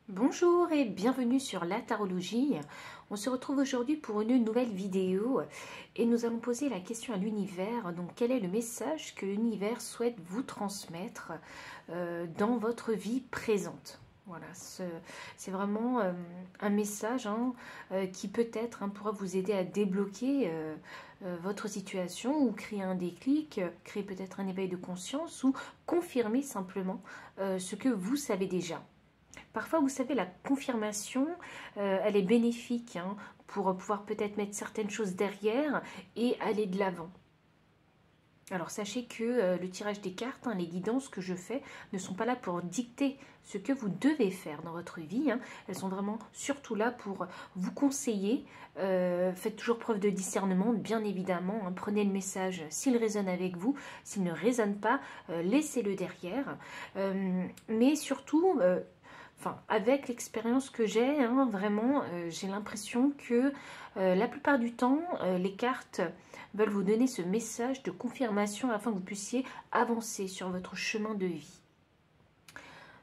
Bonjour et bienvenue sur la tarologie. On se retrouve aujourd'hui pour une nouvelle vidéo et nous allons poser la question à l'univers. Donc quel est le message que l'univers souhaite vous transmettre dans votre vie présente? Voilà, c'est vraiment un message qui peut-être pourra vous aider à débloquer votre situation ou créer un déclic, créer peut-être un éveil de conscience ou confirmer simplement ce que vous savez déjà. Parfois, vous savez, la confirmation, elle est bénéfique pour pouvoir peut-être mettre certaines choses derrière et aller de l'avant. Alors, sachez que le tirage des cartes, les guidances que je fais ne sont pas là pour dicter ce que vous devez faire dans votre vie. Elles sont vraiment surtout là pour vous conseiller. Faites toujours preuve de discernement, bien évidemment. Prenez le message s'il résonne avec vous. S'il ne résonne pas, laissez-le derrière. Mais surtout... avec l'expérience que j'ai, vraiment, j'ai l'impression que la plupart du temps, les cartes veulent vous donner ce message de confirmation afin que vous puissiez avancer sur votre chemin de vie.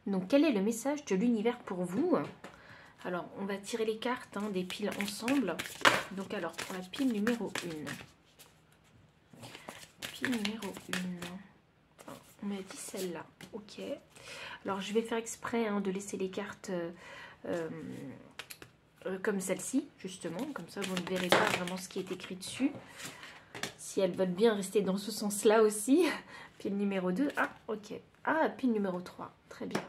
Donc, quel est le message de l'univers pour vous? Alors, on va tirer les cartes des piles ensemble. Donc, alors, pour la pile numéro 1. Pile numéro 1. On m'a dit celle-là. Ok. Alors, je vais faire exprès de laisser les cartes comme celle-ci, justement. Comme ça, vous ne verrez pas vraiment ce qui est écrit dessus. Si elles veulent bien rester dans ce sens-là aussi. Pile numéro 2. Ah, ok. Ah, pile numéro 3. Très bien.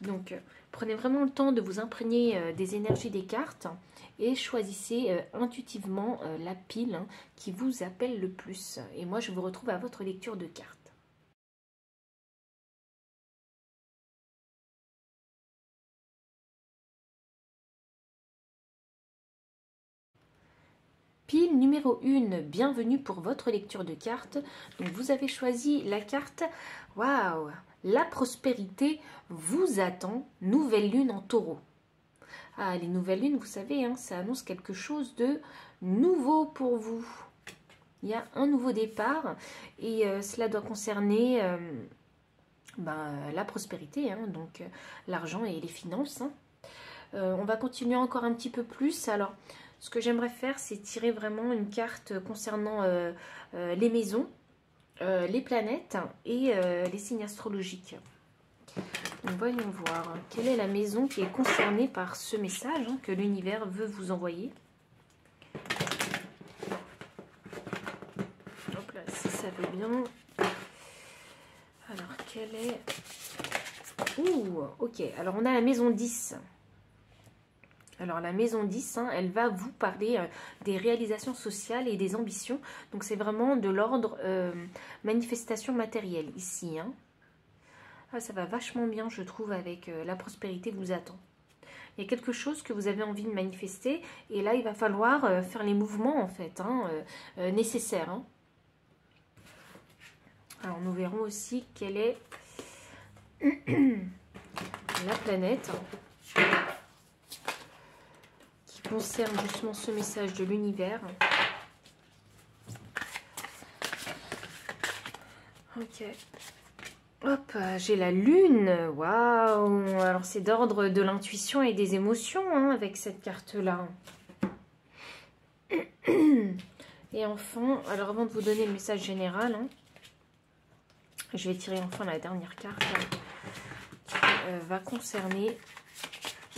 Donc, prenez vraiment le temps de vous imprégner des énergies des cartes et choisissez intuitivement la pile qui vous appelle le plus. Et moi, je vous retrouve à votre lecture de cartes. Pile numéro 1, bienvenue pour votre lecture de cartes. Donc vous avez choisi la carte, waouh, la prospérité vous attend, nouvelle lune en taureau. Ah, les nouvelles lunes, vous savez, ça annonce quelque chose de nouveau pour vous. Il y a un nouveau départ et cela doit concerner la prospérité, donc l'argent et les finances. On va continuer encore un petit peu plus. Alors, ce que j'aimerais faire, c'est tirer vraiment une carte concernant les maisons, les planètes et les signes astrologiques. Donc, voyons voir. Quelle est la maison qui est concernée par ce message que l'univers veut vous envoyer? Hop là, si ça veut bien. Alors, quelle est... Ouh, ok. Alors, on a la maison 10. Alors la maison 10, elle va vous parler des réalisations sociales et des ambitions. Donc c'est vraiment de l'ordre manifestation matérielle ici. Ah, ça va vachement bien, je trouve, avec la prospérité vous attend. Il y a quelque chose que vous avez envie de manifester et là il va falloir faire les mouvements en fait nécessaires. Alors nous verrons aussi quelle est la planète concerne justement ce message de l'univers. Ok. Hop, j'ai la lune. Waouh. Alors c'est d'ordre de l'intuition et des émotions avec cette carte-là. Et enfin, alors avant de vous donner le message général, je vais tirer enfin la dernière carte qui va concerner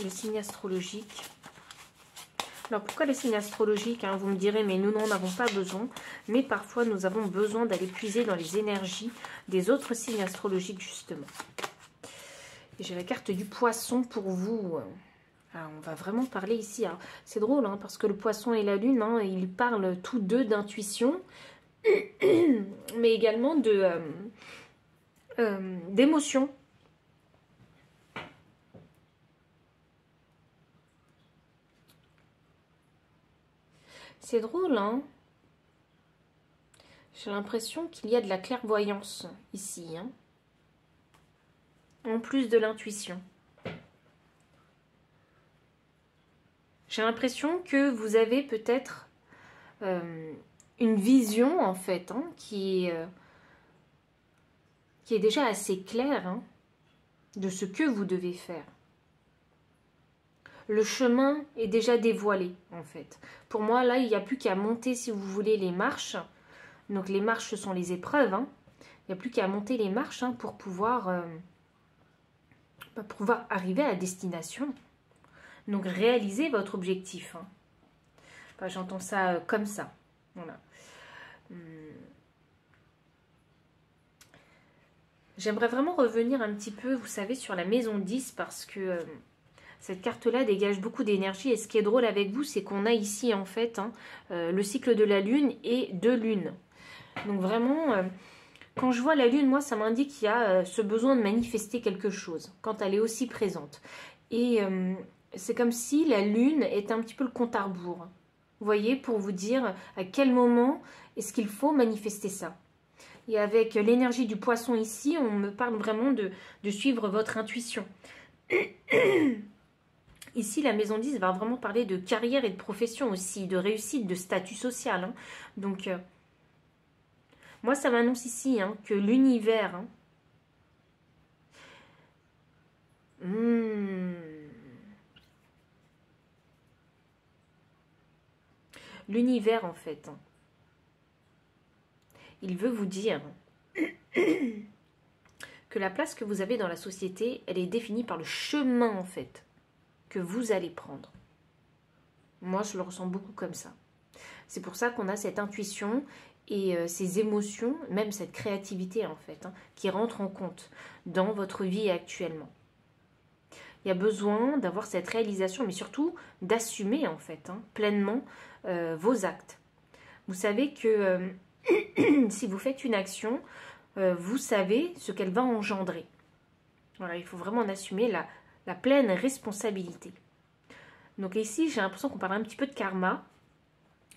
le signe astrologique. Alors pourquoi les signes astrologiques? Vous me direz, mais nous n'en avons pas besoin. Mais parfois nous avons besoin d'aller puiser dans les énergies des autres signes astrologiques justement. Et j'ai la carte du poisson pour vous. Alors on va vraiment parler ici. C'est drôle parce que le poisson et la lune, ils parlent tous deux d'intuition. Mais également d'émotion. C'est drôle, J'ai l'impression qu'il y a de la clairvoyance ici, en plus de l'intuition. J'ai l'impression que vous avez peut-être une vision, en fait, qui est déjà assez claire de ce que vous devez faire. le chemin est déjà dévoilé, en fait. Pour moi, là, il n'y a plus qu'à monter, si vous voulez, les marches. Donc, les marches, ce sont les épreuves. Hein. Il n'y a plus qu'à monter les marches hein, pour pouvoir arriver à destination. Donc, réaliser votre objectif. Hein. Enfin, j'entends ça comme ça. Voilà. J'aimerais vraiment revenir un petit peu, vous savez, sur la maison 10 parce que cette carte-là dégage beaucoup d'énergie. Et ce qui est drôle avec vous, c'est qu'on a ici, en fait, hein, le cycle de la Lune et 2 lunes. Donc vraiment, quand je vois la Lune, moi, ça m'indique qu'il y a ce besoin de manifester quelque chose quand elle est aussi présente. Et c'est comme si la Lune était un petit peu le compte à rebours. Vous voyez, pour vous dire à quel moment est-ce qu'il faut manifester ça. Et avec l'énergie du poisson ici, on me parle vraiment de suivre votre intuition. Ici, la maison 10 va vraiment parler de carrière et de profession aussi, de réussite, de statut social. Hein. Donc, moi, ça m'annonce ici hein, que l'univers... Hein, l'univers, en fait, hein, il veut vous dire que la place que vous avez dans la société, elle est définie par le chemin, en fait, que vous allez prendre. Moi, je le ressens beaucoup comme ça. C'est pour ça qu'on a cette intuition et ces émotions, même cette créativité, en fait, hein, qui rentre en compte dans votre vie actuellement. Il y a besoin d'avoir cette réalisation, mais surtout d'assumer, en fait, hein, pleinement vos actes. Vous savez que si vous faites une action, vous savez ce qu'elle va engendrer. Voilà, il faut vraiment en assumer la pleine responsabilité. Donc ici, j'ai l'impression qu'on parle un petit peu de karma,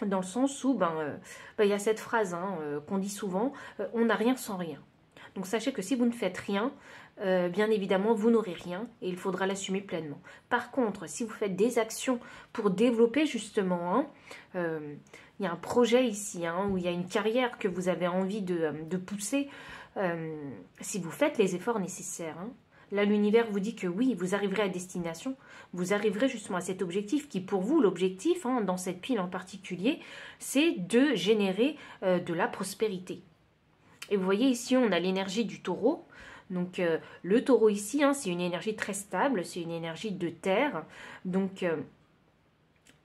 dans le sens où il y a cette phrase hein, qu'on dit souvent, on n'a rien sans rien. Donc sachez que si vous ne faites rien, bien évidemment, vous n'aurez rien et il faudra l'assumer pleinement. Par contre, si vous faites des actions pour développer justement, hein, il y a un projet ici, hein, où il y a une carrière que vous avez envie de pousser, si vous faites les efforts nécessaires. Hein. Là, l'univers vous dit que oui, vous arriverez à destination, vous arriverez justement à cet objectif qui, pour vous, l'objectif, hein, dans cette pile en particulier, c'est de générer de la prospérité. Et vous voyez ici, on a l'énergie du taureau. Donc, le taureau ici, hein, c'est une énergie très stable, c'est une énergie de terre. Donc,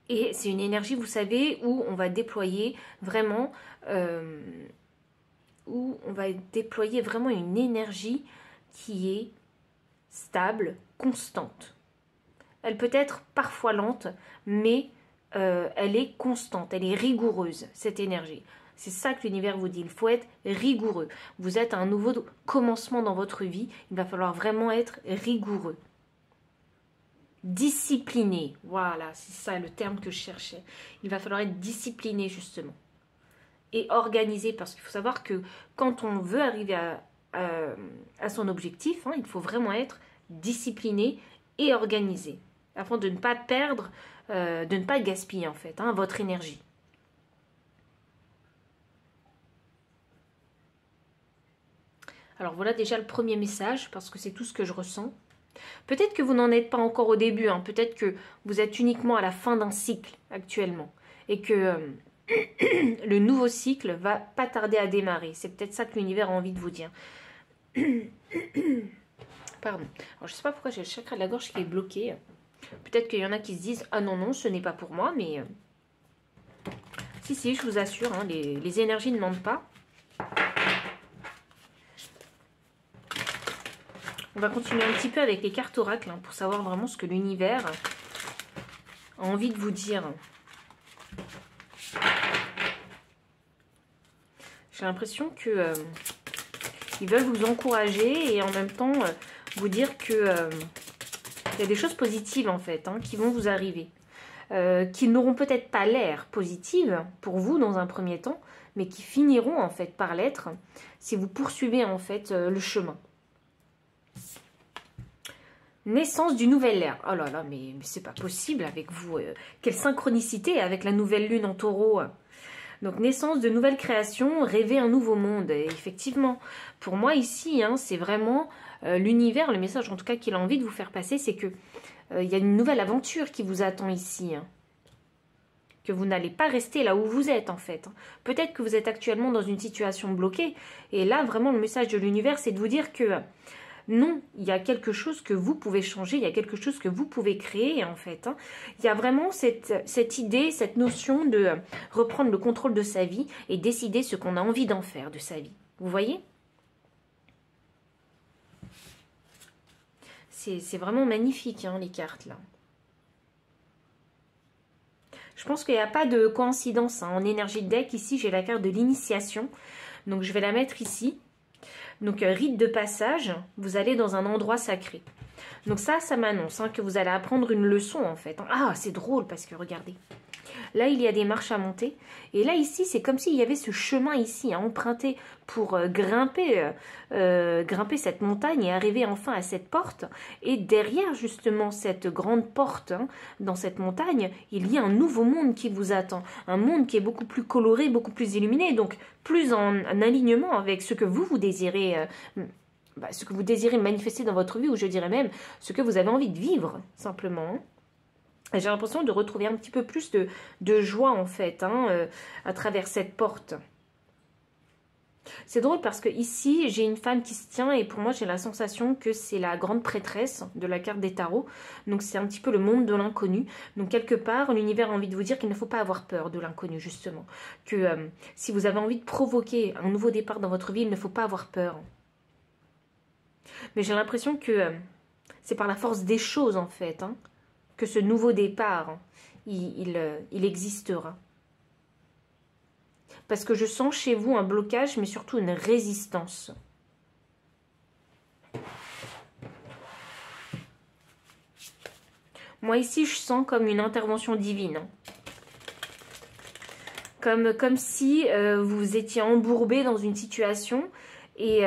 et c'est une énergie, vous savez, où on va déployer vraiment, une énergie qui est stable, constante. Elle peut être parfois lente, mais elle est constante, elle est rigoureuse, cette énergie. C'est ça que l'univers vous dit, il faut être rigoureux. Vous êtes à un nouveau commencement dans votre vie, il va falloir vraiment être rigoureux. Discipliné, voilà, c'est ça le terme que je cherchais. Il va falloir être discipliné justement. Et organisé, parce qu'il faut savoir que quand on veut arriver à son objectif, hein, il faut vraiment être discipliné et organisé, afin de ne pas perdre, de ne pas gaspiller en fait, hein, votre énergie. Alors voilà déjà le premier message, parce que c'est tout ce que je ressens. Peut-être que vous n'en êtes pas encore au début, hein, peut-être que vous êtes uniquement à la fin d'un cycle actuellement, et que le nouveau cycle va pas tarder à démarrer. C'est peut-être ça que l'univers a envie de vous dire. Pardon. Alors, je ne sais pas pourquoi j'ai le chakra de la gorge qui est bloqué. Peut-être qu'il y en a qui se disent « Ah non, non, ce n'est pas pour moi », mais... Si, je vous assure, hein, les énergies ne mentent pas. On va continuer un petit peu avec les cartes oracles hein, pour savoir vraiment ce que l'univers a envie de vous dire. J'ai l'impression que ils veulent vous encourager et en même temps vous dire que il y a des choses positives en fait hein, qui vont vous arriver. Qui n'auront peut-être pas l'air positives pour vous dans un premier temps, mais qui finiront en fait par l'être si vous poursuivez en fait le chemin. Naissance du nouvel ère. Oh là là, mais c'est pas possible avec vous. Quelle synchronicité avec la nouvelle lune en taureau. Donc, naissance de nouvelles créations, rêver un nouveau monde. Et effectivement, pour moi ici, hein, c'est vraiment l'univers, le message en tout cas qu'il a envie de vous faire passer, c'est que il y a une nouvelle aventure qui vous attend ici. Hein. Que vous n'allez pas rester là où vous êtes en fait. Peut-être que vous êtes actuellement dans une situation bloquée. Et là, vraiment, le message de l'univers, c'est de vous dire que non, il y a quelque chose que vous pouvez changer, il y a quelque chose que vous pouvez créer en fait. Hein. Il y a vraiment cette idée, cette notion de reprendre le contrôle de sa vie et décider ce qu'on a envie d'en faire de sa vie. Vous voyez? C'est vraiment magnifique, hein, les cartes là. Je pense qu'il n'y a pas de coïncidence hein. En énergie de deck, ici, j'ai la carte de l'initiation. Donc, je vais la mettre ici. Donc, rite de passage, vous allez dans un endroit sacré. Donc ça m'annonce hein, que vous allez apprendre une leçon, en fait. Ah, c'est drôle, parce que, regardez. Là, il y a des marches à monter. Et là, ici, c'est comme s'il y avait ce chemin ici à emprunter pour grimper cette montagne et arriver enfin à cette porte. Et derrière, justement, cette grande porte, hein, dans cette montagne, il y a un nouveau monde qui vous attend. Un monde qui est beaucoup plus coloré, beaucoup plus illuminé. Donc, plus en alignement avec ce que vous désirez... ce que vous désirez manifester dans votre vie, ou je dirais même ce que vous avez envie de vivre, simplement. J'ai l'impression de retrouver un petit peu plus de joie, en fait, hein, à travers cette porte. C'est drôle parce que ici, j'ai une femme qui se tient et pour moi, j'ai la sensation que c'est la grande prêtresse de la carte des tarots. Donc, c'est un petit peu le monde de l'inconnu. Donc, quelque part, l'univers a envie de vous dire qu'il ne faut pas avoir peur de l'inconnu, justement. Que si vous avez envie de provoquer un nouveau départ dans votre vie, il ne faut pas avoir peur. Mais j'ai l'impression que c'est par la force des choses, en fait, hein, que ce nouveau départ, il existera. Parce que je sens chez vous un blocage, mais surtout une résistance. Moi ici, je sens comme une intervention divine. Comme si vous étiez embourbé dans une situation et...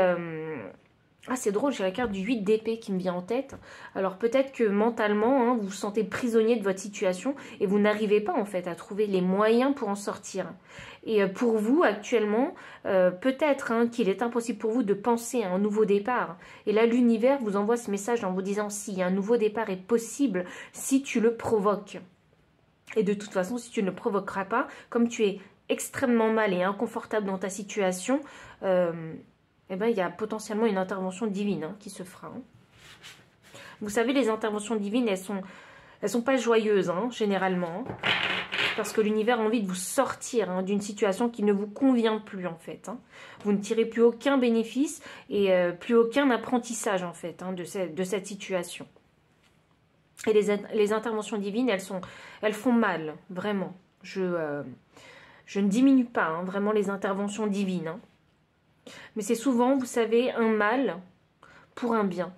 Ah, c'est drôle, j'ai la carte du 8 d'épée qui me vient en tête. Alors peut-être que mentalement, hein, vous vous sentez prisonnier de votre situation et vous n'arrivez pas en fait à trouver les moyens pour en sortir. Et pour vous, actuellement, peut-être hein, qu'il est impossible pour vous de penser à un nouveau départ. Et là, l'univers vous envoie ce message en vous disant si un nouveau départ est possible, si tu le provoques. Et de toute façon, si tu ne le provoqueras pas, comme tu es extrêmement mal et inconfortable dans ta situation... eh ben, il y a potentiellement une intervention divine hein, qui se fera. Hein. Vous savez, les interventions divines, elles sont pas joyeuses, hein, généralement. Hein, parce que l'univers a envie de vous sortir hein, d'une situation qui ne vous convient plus, en fait. Hein. Vous ne tirez plus aucun bénéfice et plus aucun apprentissage, en fait, hein, de cette situation. Et les interventions divines, elles font mal, vraiment. Je ne diminue pas, hein, vraiment, les interventions divines, hein. Mais c'est souvent, vous savez, un mal pour un bien.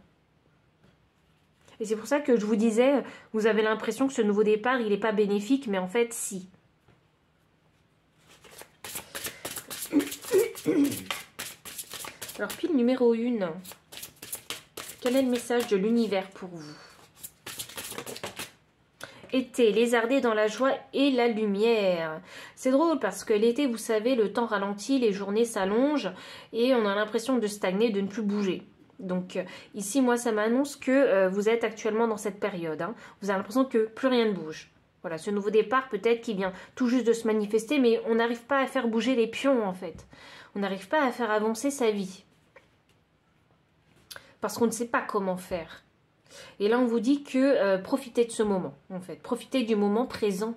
Et c'est pour ça que je vous disais, vous avez l'impression que ce nouveau départ, il n'est pas bénéfique, mais en fait, si. Alors, pile numéro 1. Quel est le message de l'univers pour vous? Été, lézarder dans la joie et la lumière. C'est drôle parce que l'été, vous savez, le temps ralentit, les journées s'allongent et on a l'impression de stagner, de ne plus bouger. Donc ici, moi, ça m'annonce que vous êtes actuellement dans cette période. Hein. Vous avez l'impression que plus rien ne bouge. Voilà, ce nouveau départ peut-être qui vient tout juste de se manifester, mais on n'arrive pas à faire bouger les pions en fait. On n'arrive pas à faire avancer sa vie. Parce qu'on ne sait pas comment faire. Et là, on vous dit que profitez de ce moment, en fait. Profitez du moment présent.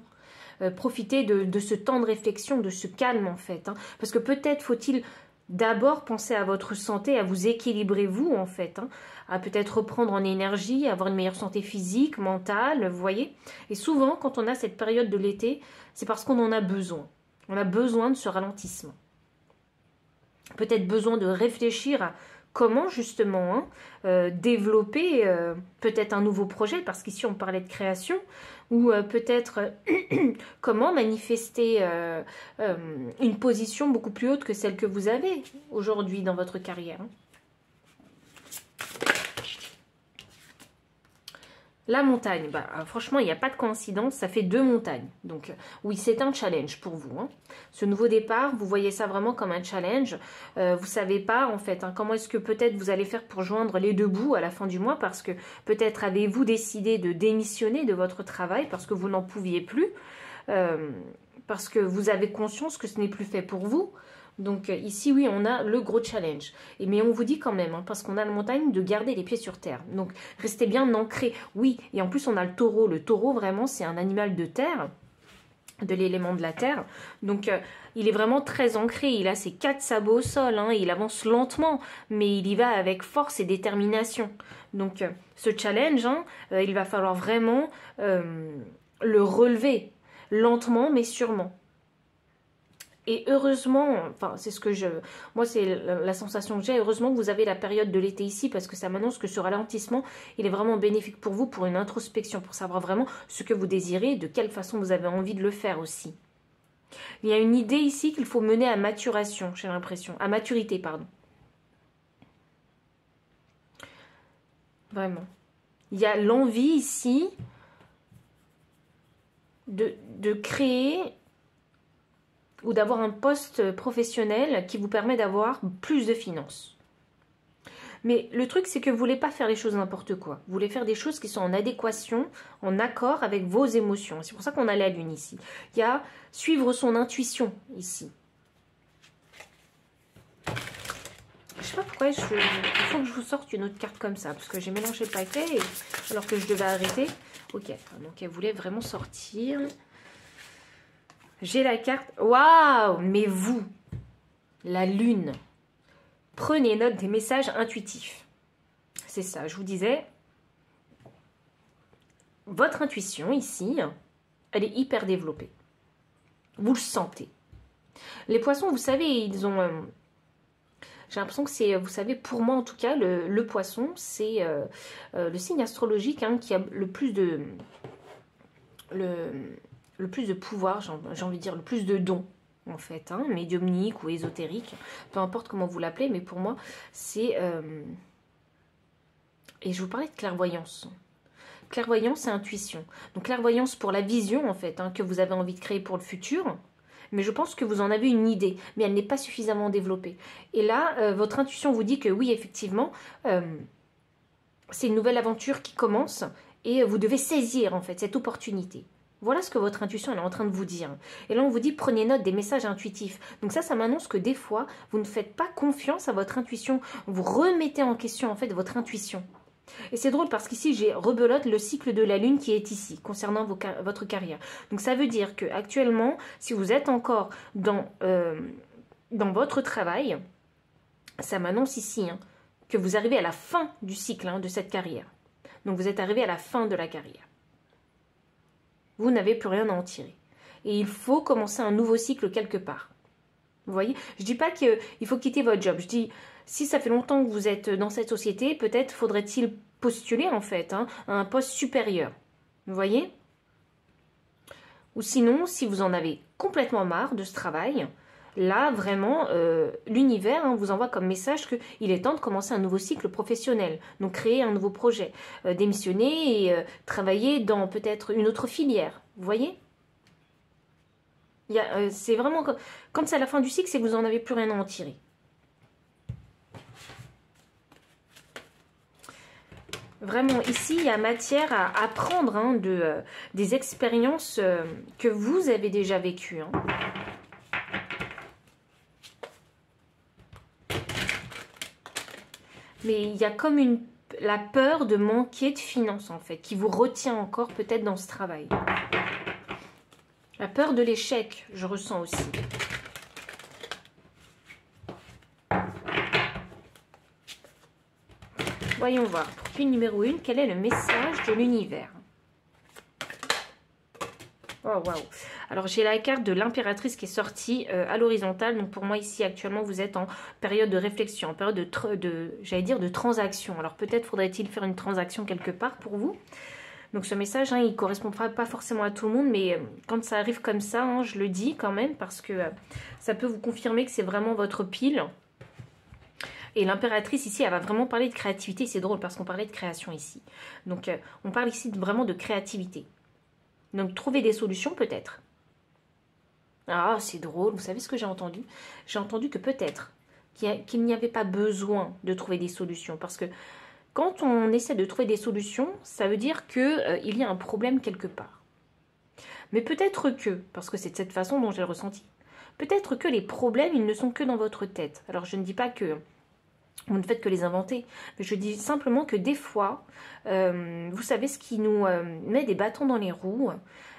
Profitez de ce temps de réflexion, de ce calme, en fait. Hein. Parce que peut-être faut-il d'abord penser à votre santé, à vous équilibrer, vous, en fait. Hein. À peut-être reprendre en énergie, avoir une meilleure santé physique, mentale, vous voyez. Et souvent, quand on a cette période de l'été, c'est parce qu'on en a besoin. On a besoin de ce ralentissement. Peut-être besoin de réfléchir à comment justement hein, développer peut-être un nouveau projet, parce qu'ici on parlait de création, ou peut-être comment manifester une position beaucoup plus haute que celle que vous avez aujourd'hui dans votre carrière. La montagne, bah, franchement, il n'y a pas de coïncidence, ça fait 2 montagnes. Donc oui, c'est un challenge pour vous, hein. Ce nouveau départ, vous voyez ça vraiment comme un challenge. Vous ne savez pas, en fait, hein, comment est-ce que peut-être vous allez faire pour joindre les deux bouts à la fin du mois, parce que peut-être avez-vous décidé de démissionner de votre travail parce que vous n'en pouviez plus, parce que vous avez conscience que ce n'est plus fait pour vous. Donc ici, oui, on a le gros challenge. Mais on vous dit quand même, hein, parce qu'on a la montagne, de garder les pieds sur terre. Donc restez bien ancrés. Oui, et en plus on a le taureau. Le taureau, vraiment, c'est un animal de terre, de l'élément de la terre. Donc il est vraiment très ancré. Il a ses 4 sabots au sol. Hein, il avance lentement, mais il y va avec force et détermination. Donc ce challenge, hein, il va falloir vraiment le relever. Lentement, mais sûrement. Et heureusement, enfin c'est ce que moi c'est la sensation que j'ai, heureusement que vous avez la période de l'été ici parce que ça m'annonce que ce ralentissement, il est vraiment bénéfique pour vous, pour une introspection, pour savoir vraiment ce que vous désirez et de quelle façon vous avez envie de le faire aussi. Il y a une idée ici qu'il faut mener à maturation, j'ai l'impression, à maturité, pardon. Vraiment. Il y a l'envie ici de créer ou d'avoir un poste professionnel qui vous permet d'avoir plus de finances. Mais le truc, c'est que vous ne voulez pas faire les choses n'importe quoi. Vous voulez faire des choses qui sont en adéquation, en accord avec vos émotions. C'est pour ça qu'on a la lune ici. Il y a suivre son intuition ici. Je ne sais pas pourquoi, il faut que je vous sorte une autre carte comme ça, parce que j'ai mélangé le paquet alors que je devais arrêter. Ok, donc elle voulait vraiment sortir. J'ai la carte. Waouh! Mais vous, la lune, prenez note des messages intuitifs. C'est ça, je vous disais. Votre intuition ici, elle est hyper développée. Vous le sentez. Les poissons, vous savez, ils ont... j'ai l'impression que c'est, vous savez, pour moi en tout cas, le poisson, c'est le signe astrologique hein, qui a le plus de... le plus de pouvoir, j'ai envie de dire, le plus de dons, en fait, hein, médiumnique ou ésotérique, peu importe comment vous l'appelez, mais pour moi, c'est... Et je vous parlais de clairvoyance. Clairvoyance et intuition. Donc clairvoyance pour la vision, en fait, hein, que vous avez envie de créer pour le futur, mais je pense que vous en avez une idée, mais elle n'est pas suffisamment développée. Et là, votre intuition vous dit que oui, effectivement, c'est une nouvelle aventure qui commence, et vous devez saisir, en fait, cette opportunité. Voilà ce que votre intuition elle est en train de vous dire. Et là, on vous dit, prenez note des messages intuitifs. Donc ça m'annonce que des fois, vous ne faites pas confiance à votre intuition. Vous remettez en question, en fait, votre intuition. Et c'est drôle parce qu'ici, j'ai rebelote le cycle de la lune qui est ici, concernant votre carrière. Donc ça veut dire qu'actuellement, si vous êtes encore dans votre travail, ça m'annonce ici hein, que vous arrivez à la fin du cycle hein, de cette carrière. Donc vous êtes arrivé à la fin de la carrière. Vous n'avez plus rien à en tirer. Et il faut commencer un nouveau cycle quelque part. Vous voyez? Je ne dis pas qu'il faut quitter votre job. Je dis, si ça fait longtemps que vous êtes dans cette société, peut-être faudrait-il postuler en fait hein, à un poste supérieur. Vous voyez? Ou sinon, si vous en avez complètement marre de ce travail, là vraiment, l'univers hein, vous envoie comme message qu'il est temps de commencer un nouveau cycle professionnel. Donc créer un nouveau projet, démissionner et travailler dans peut-être une autre filière. Vous voyez? C'est vraiment comme c'est à la fin du cycle, c'est que vous n'en avez plus rien à en tirer. Vraiment, ici, il y a matière à apprendre hein, des expériences que vous avez déjà vécues. Hein. Mais il y a comme la peur de manquer de finances, en fait, qui vous retient encore peut-être dans ce travail. La peur de l'échec, je ressens aussi. Voyons voir, pour pile numéro 1, quel est le message de l'univers? Oh, waouh! Alors, j'ai la carte de l'impératrice qui est sortie à l'horizontale. Donc, pour moi, ici, actuellement, vous êtes en période de réflexion, en période j'allais dire, de transaction. Alors, peut-être faudrait-il faire une transaction quelque part pour vous. Donc, ce message, hein, il ne correspondra pas forcément à tout le monde. Mais quand ça arrive comme ça, hein, je le dis quand même parce que ça peut vous confirmer que c'est vraiment votre pile. Et l'impératrice ici, elle va vraiment parler de créativité. C'est drôle parce qu'on parlait de création ici. Donc, on parle ici vraiment de créativité. Donc, trouver des solutions peut-être. Ah, c'est drôle. Vous savez ce que j'ai entendu? J'ai entendu que peut-être qu'il n'y avait pas besoin de trouver des solutions. Parce que quand on essaie de trouver des solutions, ça veut dire qu'il y a un problème quelque part. Mais peut-être que, parce que c'est de cette façon dont j'ai le ressenti, peut-être que les problèmes, ils ne sont que dans votre tête. Alors, je ne dis pas que vous ne faites que les inventer. Mais je dis simplement que des fois, vous savez, ce qui nous met des bâtons dans les roues,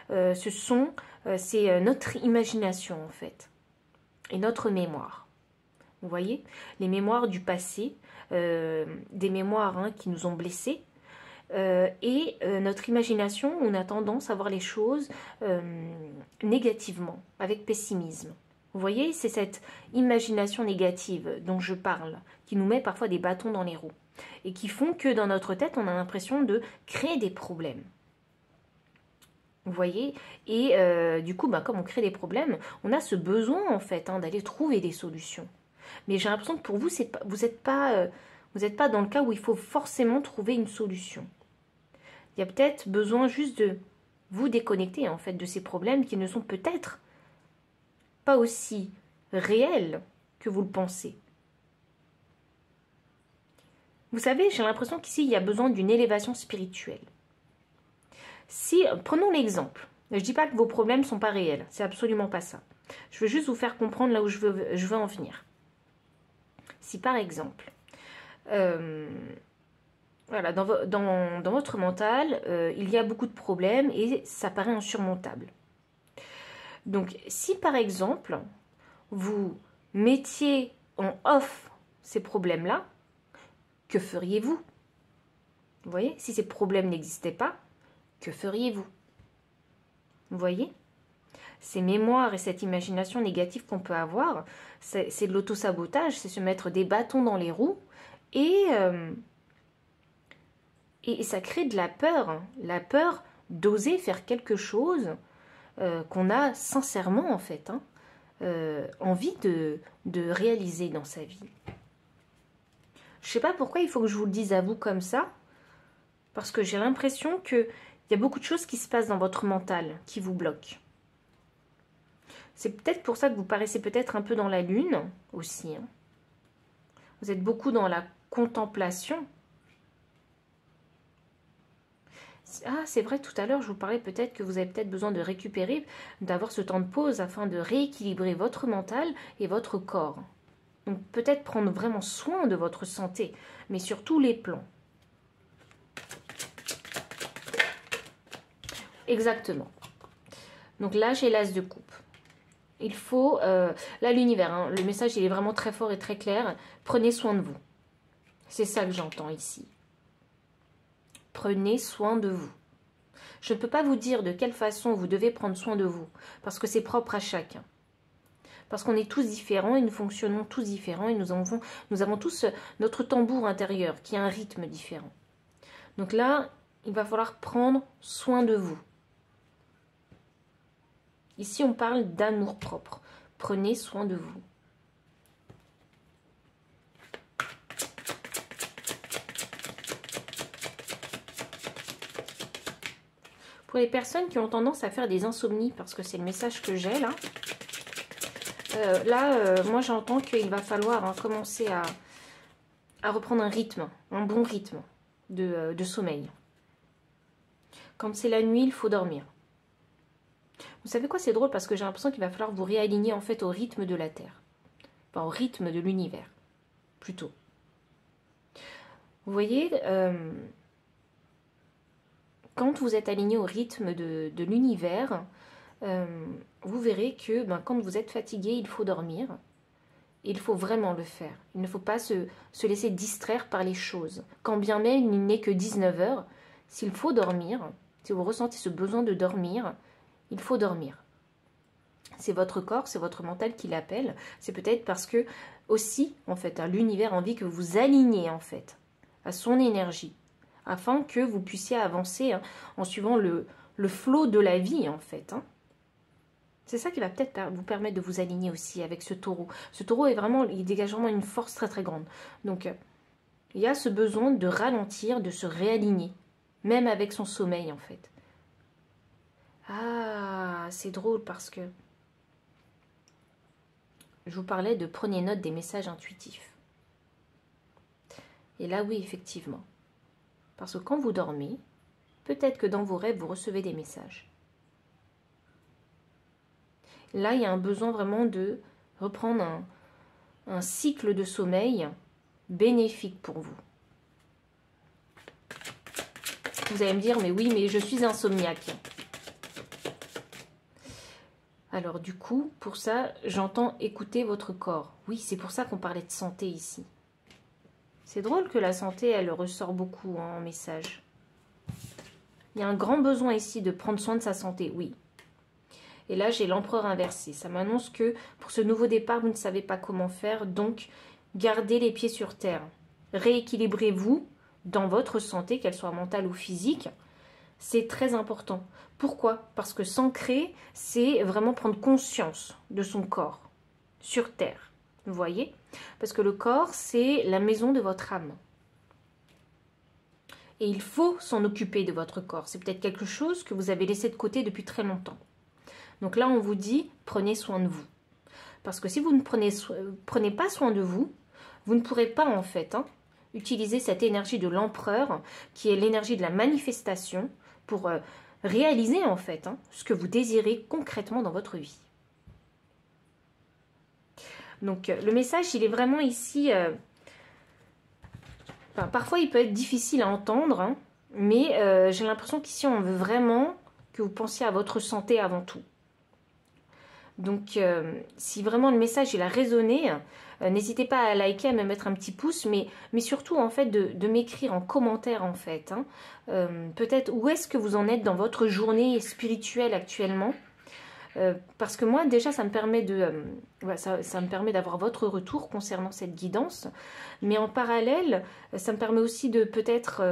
c'est notre imagination en fait, et notre mémoire. Vous voyez, les mémoires du passé, des mémoires qui nous ont blessés, et notre imagination, on a tendance à voir les choses négativement, avec pessimisme. Vous voyez, c'est cette imagination négative dont je parle, qui nous met parfois des bâtons dans les roues, et qui font que dans notre tête, on a l'impression de créer des problèmes. Vous voyez, et du coup, comme on crée des problèmes, on a ce besoin en fait d'aller trouver des solutions. Mais j'ai l'impression que pour vous, vous n'êtes pas dans le cas où il faut forcément trouver une solution. Il y a peut-être besoin juste de vous déconnecter en fait de ces problèmes qui ne sont peut-être pas aussi réels que vous le pensez. Vous savez, j'ai l'impression qu'ici, il y a besoin d'une élévation spirituelle. Prenons l'exemple. Je ne dis pas que vos problèmes ne sont pas réels. C'est absolument pas ça. Je veux juste vous faire comprendre là où je veux en venir. Si par exemple, voilà, dans votre mental, il y a beaucoup de problèmes et ça paraît insurmontable. Donc, si par exemple, vous mettiez en off ces problèmes-là, que feriez-vous? Vous voyez, si ces problèmes n'existaient pas, que feriez-vous? Vous voyez? Ces mémoires et cette imagination négative qu'on peut avoir, c'est de l'auto-sabotage, c'est se mettre des bâtons dans les roues et ça crée de la peur d'oser faire quelque chose qu'on a sincèrement en fait envie de réaliser dans sa vie. Je ne sais pas pourquoi il faut que je vous le dise à vous comme ça, parce que j'ai l'impression qu'il y a beaucoup de choses qui se passent dans votre mental qui vous bloquent. C'est peut-être pour ça que vous paraissez peut-être un peu dans la lune aussi. Vous êtes beaucoup dans la contemplation. Ah, c'est vrai, tout à l'heure, je vous parlais peut-être que vous avez peut-être besoin de récupérer, d'avoir ce temps de pause afin de rééquilibrer votre mental et votre corps. Donc peut-être prendre vraiment soin de votre santé, mais sur tous les plans. Exactement. Donc là, j'ai l'as de coupe. Il faut, là l'univers, le message il est vraiment très fort et très clair. Prenez soin de vous. C'est ça que j'entends ici. Prenez soin de vous. Je ne peux pas vous dire de quelle façon vous devez prendre soin de vous, parce que c'est propre à chacun. Parce qu'on est tous différents et nous fonctionnons tous différents et nous avons tous notre tambour intérieur qui a un rythme différent. Donc là, il va falloir prendre soin de vous. Ici, on parle d'amour-propre. Prenez soin de vous. Pour les personnes qui ont tendance à faire des insomnies, parce que c'est le message que j'ai là, moi j'entends qu'il va falloir commencer à reprendre un rythme, un bon rythme de sommeil. Quand c'est la nuit, il faut dormir. Vous savez quoi, c'est drôle parce que j'ai l'impression qu'il va falloir vous réaligner en fait au rythme de la Terre. Enfin, au rythme de l'univers, plutôt. Vous voyez, quand vous êtes aligné au rythme de l'univers, vous verrez que quand vous êtes fatigué, il faut dormir. Il faut vraiment le faire. Il ne faut pas se laisser distraire par les choses. Quand bien même il n'est que 19 heures, s'il faut dormir, si vous ressentez ce besoin de dormir, il faut dormir. C'est votre corps, c'est votre mental qui l'appelle. C'est peut-être parce que aussi, en fait, l'univers a envie que vous vous aligniez en fait à son énergie, afin que vous puissiez avancer en suivant le flot de la vie en fait. C'est ça qui va peut-être vous permettre de vous aligner aussi avec ce taureau. Ce taureau est vraiment, il dégage vraiment une force très très grande. Donc, il y a ce besoin de ralentir, de se réaligner, même avec son sommeil en fait. Ah, c'est drôle parce que je vous parlais de prenez note des messages intuitifs. Et là, oui, effectivement. Parce que quand vous dormez, peut-être que dans vos rêves, vous recevez des messages. Là, il y a un besoin vraiment de reprendre un cycle de sommeil bénéfique pour vous. Vous allez me dire, mais oui, mais je suis insomniaque. Alors du coup, pour ça, j'entends écouter votre corps. Oui, c'est pour ça qu'on parlait de santé ici. C'est drôle que la santé, elle ressort beaucoup en message. Il y a un grand besoin ici de prendre soin de sa santé, oui. Et là, j'ai l'empereur inversé. Ça m'annonce que pour ce nouveau départ, vous ne savez pas comment faire. Donc, gardez les pieds sur terre. Rééquilibrez-vous dans votre santé, qu'elle soit mentale ou physique. C'est très important. Pourquoi? Parce que s'ancrer, c'est vraiment prendre conscience de son corps sur terre. Vous voyez? Parce que le corps, c'est la maison de votre âme. Et il faut s'en occuper de votre corps. C'est peut-être quelque chose que vous avez laissé de côté depuis très longtemps. Donc là, on vous dit, prenez soin de vous. Parce que si vous ne prenez pas soin de vous, vous ne pourrez pas en fait utiliser cette énergie de l'empereur, qui est l'énergie de la manifestation, pour réaliser en fait ce que vous désirez concrètement dans votre vie. Donc le message, il est vraiment ici... parfois, il peut être difficile à entendre, mais j'ai l'impression qu'ici, on veut vraiment que vous pensiez à votre santé avant tout. Donc, si vraiment le message il a résonné, n'hésitez pas à liker, à me mettre un petit pouce, mais surtout en fait de m'écrire en commentaire en fait. Peut-être où est-ce que vous en êtes dans votre journée spirituelle actuellement. Parce que moi déjà ça me permet ça me permet d'avoir votre retour concernant cette guidance, mais en parallèle ça me permet aussi de peut-être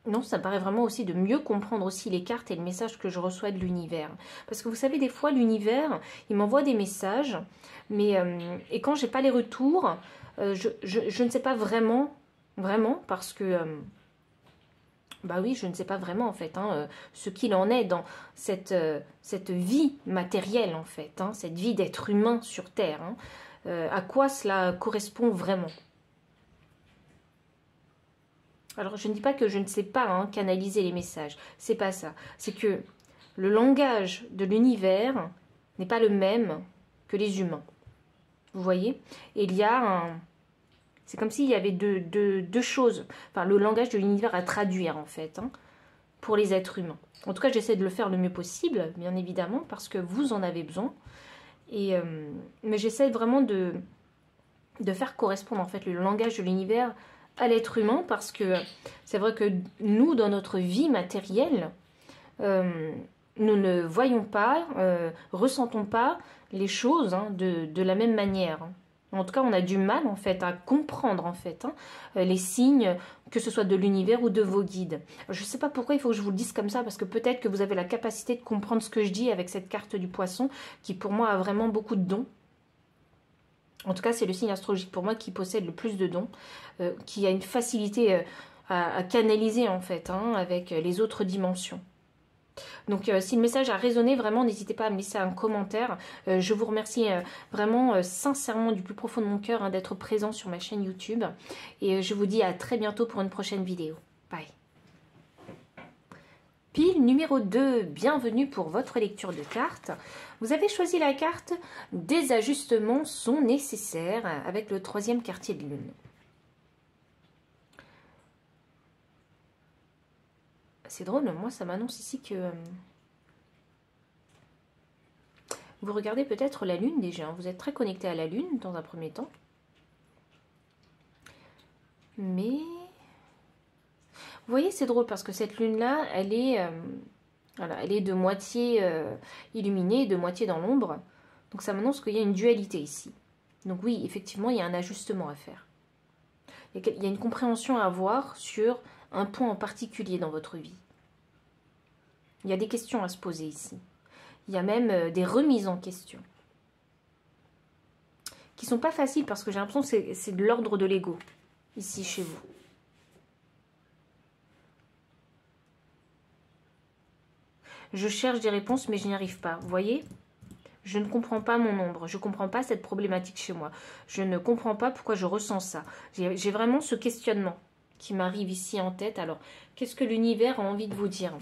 non, ça me paraît vraiment aussi de mieux comprendre aussi les cartes et le message que je reçois de l'univers. Parce que vous savez, des fois, l'univers, il m'envoie des messages, mais et quand j'ai pas les retours, je ne sais pas vraiment, parce que, bah oui, je ne sais pas vraiment, en fait, ce qu'il en est dans cette vie matérielle, en fait, cette vie d'être humain sur Terre, à quoi cela correspond vraiment. Alors, je ne dis pas que je ne sais pas canaliser les messages. C'est pas ça. C'est que le langage de l'univers n'est pas le même que les humains. Vous voyez? Et il y a c'est comme s'il y avait deux choses. Enfin, le langage de l'univers à traduire, en fait, pour les êtres humains. En tout cas, j'essaie de le faire le mieux possible, bien évidemment, parce que vous en avez besoin. Mais j'essaie vraiment de faire correspondre, en fait, le langage de l'univers à l'être humain, parce que c'est vrai que nous, dans notre vie matérielle, nous ne voyons pas, ressentons pas les choses de la même manière. En tout cas, on a du mal en fait à comprendre en fait les signes, que ce soit de l'univers ou de vos guides. Je ne sais pas pourquoi il faut que je vous le dise comme ça, parce que peut-être que vous avez la capacité de comprendre ce que je dis avec cette carte du poisson, qui pour moi a vraiment beaucoup de dons. En tout cas, c'est le signe astrologique pour moi qui possède le plus de dons, qui a une facilité à canaliser en fait avec les autres dimensions. Donc si le message a résonné, vraiment n'hésitez pas à me laisser un commentaire. Je vous remercie vraiment sincèrement du plus profond de mon cœur d'être présent sur ma chaîne YouTube. Et je vous dis à très bientôt pour une prochaine vidéo. Bye. Pile numéro 2, bienvenue pour votre lecture de cartes. Vous avez choisi la carte « Des ajustements sont nécessaires » avec le 3e quartier de lune. C'est drôle, moi ça m'annonce ici que vous regardez peut-être la lune déjà. Vous êtes très connecté à la lune dans un premier temps. Mais vous voyez, c'est drôle parce que cette lune-là, elle est, voilà, elle est de moitié illuminée, de moitié dans l'ombre. Donc ça m'annonce qu'il y a une dualité ici. Donc oui, effectivement, il y a un ajustement à faire. Il y a une compréhension à avoir sur un point en particulier dans votre vie. Il y a des questions à se poser ici. Il y a même des remises en question. Qui sont pas faciles parce que j'ai l'impression que c'est de l'ordre de l'ego, ici chez vous. Je cherche des réponses mais je n'y arrive pas, vous voyez? Je ne comprends pas mon ombre, je ne comprends pas cette problématique chez moi. Je ne comprends pas pourquoi je ressens ça. J'ai vraiment ce questionnement qui m'arrive ici en tête. Alors, qu'est-ce que l'univers a envie de vous dire?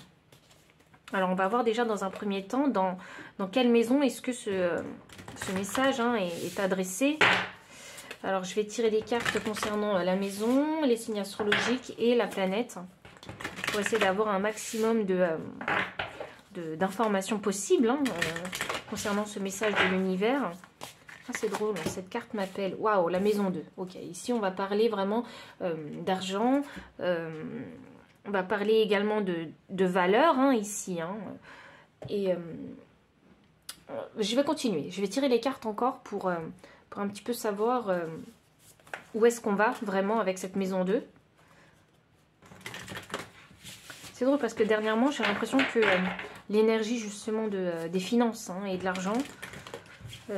Alors, on va voir déjà dans un premier temps dans quelle maison est-ce que ce message est adressé. Alors, je vais tirer des cartes concernant la maison, les signes astrologiques et la planète pour essayer d'avoir un maximum d'informations possibles concernant ce message de l'univers. Ah, c'est drôle, cette carte m'appelle. Waouh, la maison 2. Ok, ici on va parler vraiment d'argent. On va parler également de valeur ici. Et je vais continuer. Je vais tirer les cartes encore pour un petit peu savoir où est-ce qu'on va vraiment avec cette maison 2. C'est drôle parce que dernièrement, j'ai l'impression que l'énergie justement des finances et de l'argent, je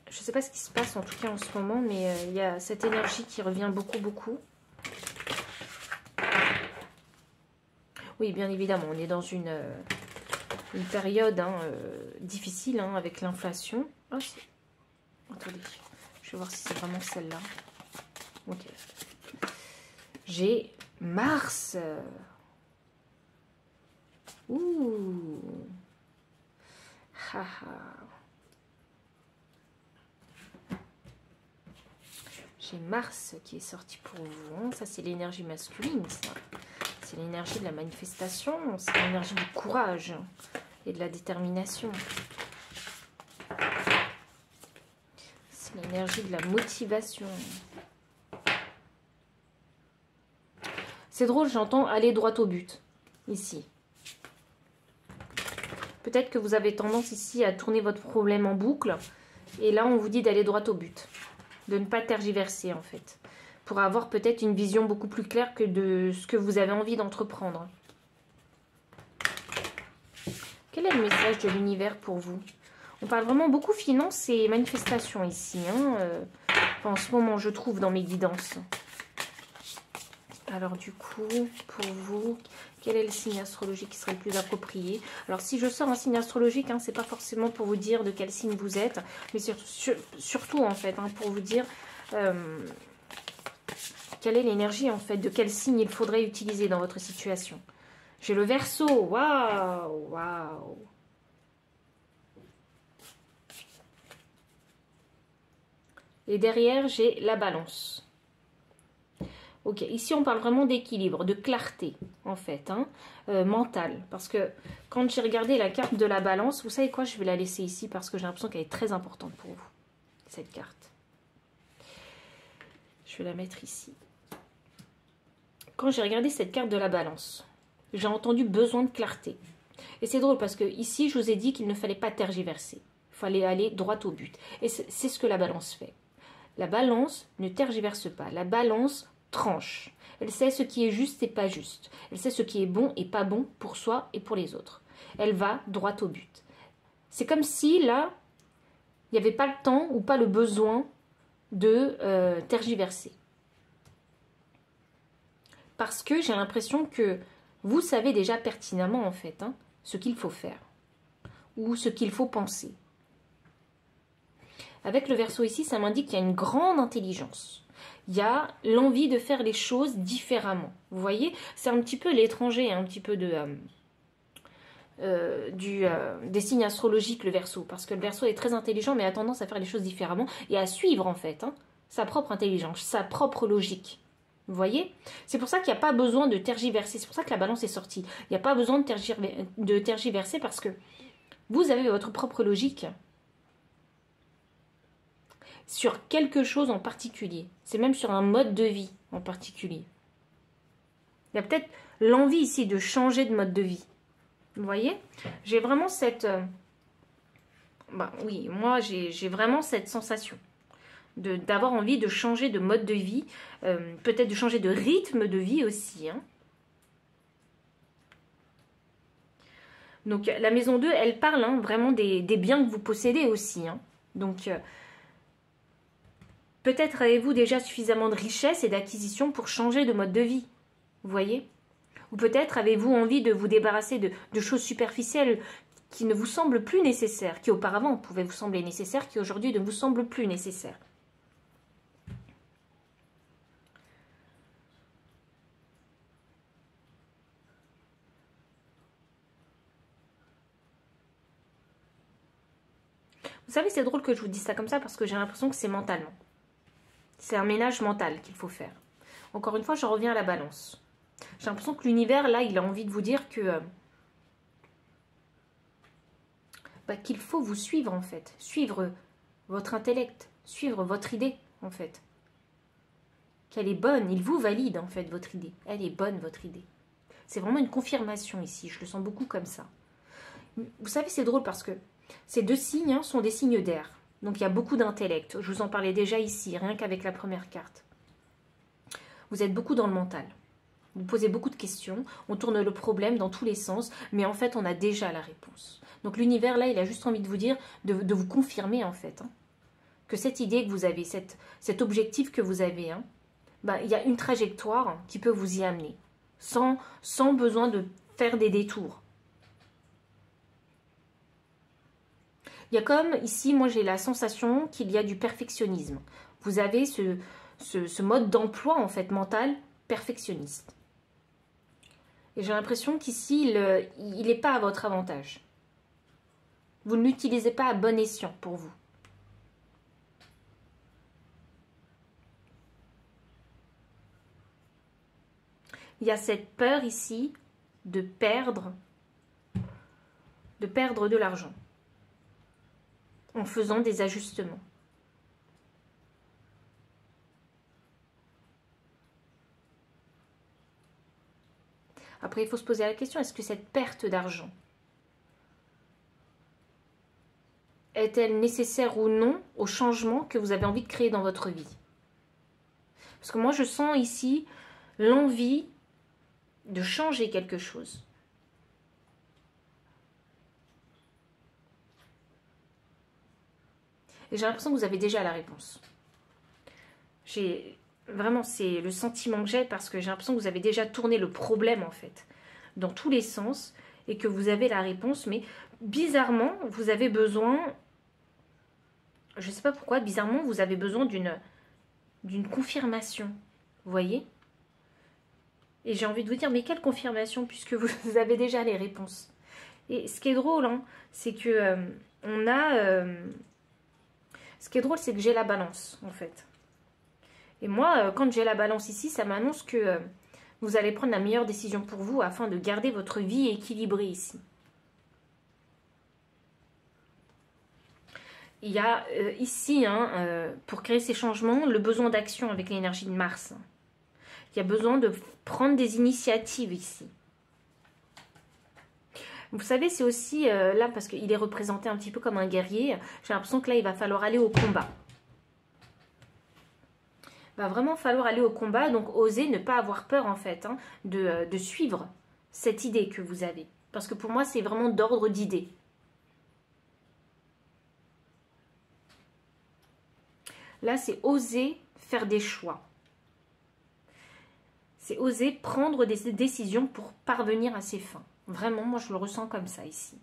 ne sais pas ce qui se passe en tout cas en ce moment, mais il y a cette énergie qui revient beaucoup. Oui, bien évidemment, on est dans une période difficile avec l'inflation. Oh, attendez, je vais voir si c'est vraiment celle-là. Ok. J'ai Mars. Ouh. J'ai Mars qui est sorti pour vous. Ça, c'est l'énergie masculine, ça. C'est l'énergie de la manifestation. C'est l'énergie du courage et de la détermination. C'est l'énergie de la motivation. C'est drôle, j'entends aller droit au but, ici. Peut-être que vous avez tendance ici à tourner votre problème en boucle. Et là, on vous dit d'aller droit au but. De ne pas tergiverser, en fait. Pour avoir peut-être une vision beaucoup plus claire que de ce que vous avez envie d'entreprendre. Quel est le message de l'univers pour vous? On parle vraiment beaucoup finances et manifestations ici. En ce moment, je trouve, dans mes guidances. Alors du coup, pour vous, quel est le signe astrologique qui serait le plus approprié? Alors si je sors un signe astrologique, c'est pas forcément pour vous dire de quel signe vous êtes, mais surtout en fait, pour vous dire quelle est l'énergie en fait, de quel signe il faudrait utiliser dans votre situation. J'ai le Verseau, waouh. Et derrière, j'ai la Balance. Ok, ici on parle vraiment d'équilibre, de clarté en fait, mentale. Parce que quand j'ai regardé la carte de la Balance, vous savez quoi, je vais la laisser ici parce que j'ai l'impression qu'elle est très importante pour vous, cette carte. Je vais la mettre ici. Quand j'ai regardé cette carte de la Balance, j'ai entendu besoin de clarté. Et c'est drôle parce que ici je vous ai dit qu'il ne fallait pas tergiverser. Il fallait aller droit au but. Et c'est ce que la Balance fait. La Balance ne tergiverse pas. La Balance tranche. Elle sait ce qui est juste et pas juste. Elle sait ce qui est bon et pas bon pour soi et pour les autres. Elle va droit au but. C'est comme si là, il n'y avait pas le temps ou pas le besoin de tergiverser. Parce que j'ai l'impression que vous savez déjà pertinemment en fait ce qu'il faut faire ou ce qu'il faut penser. Avec le Verseau ici, ça m'indique qu'il y a une grande intelligence. Il y a l'envie de faire les choses différemment. Vous voyez, c'est un petit peu l'étranger, un petit peu des signes astrologiques, le Verseau. Parce que le Verseau est très intelligent, mais a tendance à faire les choses différemment et à suivre, en fait, sa propre intelligence, sa propre logique. Vous voyez? C'est pour ça qu'il n'y a pas besoin de tergiverser. C'est pour ça que la Balance est sortie. Il n'y a pas besoin de tergiverser parce que vous avez votre propre logique sur quelque chose en particulier. C'est même sur un mode de vie en particulier. Il y a peut-être l'envie ici de changer de mode de vie. Vous voyez? J'ai vraiment cette... oui, moi j'ai vraiment cette sensation d'avoir envie de changer de mode de vie, peut-être de changer de rythme de vie aussi. Donc la maison 2, elle parle hein, vraiment des biens que vous possédez aussi. Hein. Donc peut-être avez-vous déjà suffisamment de richesse et d'acquisition pour changer de mode de vie. Vous voyez? Ou peut-être avez-vous envie de vous débarrasser de choses superficielles qui ne vous semblent plus nécessaires, qui auparavant pouvaient vous sembler nécessaires, qui aujourd'hui ne vous semblent plus nécessaires. Vous savez, c'est drôle que je vous dise ça comme ça parce que j'ai l'impression que c'est mentalement. C'est un ménage mental qu'il faut faire. Encore une fois, je reviens à la balance. J'ai l'impression que l'univers, là, il a envie de vous dire que qu'il faut vous suivre, en fait. Suivre votre intellect, suivre votre idée, en fait. Qu'elle est bonne, il vous valide, en fait, votre idée. Elle est bonne, votre idée. C'est vraiment une confirmation ici, je le sens beaucoup comme ça. Vous savez, c'est drôle parce que ces deux signes hein, sont des signes d'air. Donc il y a beaucoup d'intellect. Je vous en parlais déjà ici, rien qu'avec la première carte. Vous êtes beaucoup dans le mental. Vous posez beaucoup de questions, on tourne le problème dans tous les sens, mais en fait, on a déjà la réponse. Donc l'univers, là, il a juste envie de vous dire, de vous confirmer, en fait, hein, que cette idée que vous avez, cet objectif que vous avez, hein, il y a une trajectoire qui peut vous y amener, sans besoin de faire des détours. Il y a comme, ici, moi, j'ai la sensation qu'il y a du perfectionnisme. Vous avez ce mode d'emploi, en fait, mental, perfectionniste. Et j'ai l'impression qu'ici, il n'est pas à votre avantage. Vous ne l'utilisez pas à bon escient pour vous. Il y a cette peur ici de perdre de l'argent en faisant des ajustements. Après, il faut se poser la question, est-ce que cette perte d'argent est-elle nécessaire ou non au changement que vous avez envie de créer dans votre vie? Parce que moi, je sens ici l'envie de changer quelque chose. Et j'ai l'impression que vous avez déjà la réponse. Vraiment, c'est le sentiment que j'ai parce que j'ai l'impression que vous avez déjà tourné le problème, en fait, dans tous les sens et que vous avez la réponse. Mais bizarrement, vous avez besoin, je ne sais pas pourquoi, bizarrement, vous avez besoin d'une confirmation. Vous voyez? Et j'ai envie de vous dire, mais quelle confirmation puisque vous avez déjà les réponses. Et ce qui est drôle, hein, c'est que ce qui est drôle, c'est que j'ai la balance, en fait. Et moi, quand j'ai la balance ici, ça m'annonce que vous allez prendre la meilleure décision pour vous afin de garder votre vie équilibrée ici. Il y a ici, hein, pour créer ces changements, le besoin d'action avec l'énergie de Mars. Il y a besoin de prendre des initiatives ici. Vous savez, c'est aussi là, parce qu'il est représenté un petit peu comme un guerrier, j'ai l'impression que là, il va falloir aller au combat. Il va vraiment falloir aller au combat, donc oser ne pas avoir peur, en fait, hein, de suivre cette idée que vous avez. Parce que pour moi, c'est vraiment d'ordre d'idée. Là, c'est oser faire des choix. C'est oser prendre des décisions pour parvenir à ses fins. Vraiment, moi, je le ressens comme ça ici.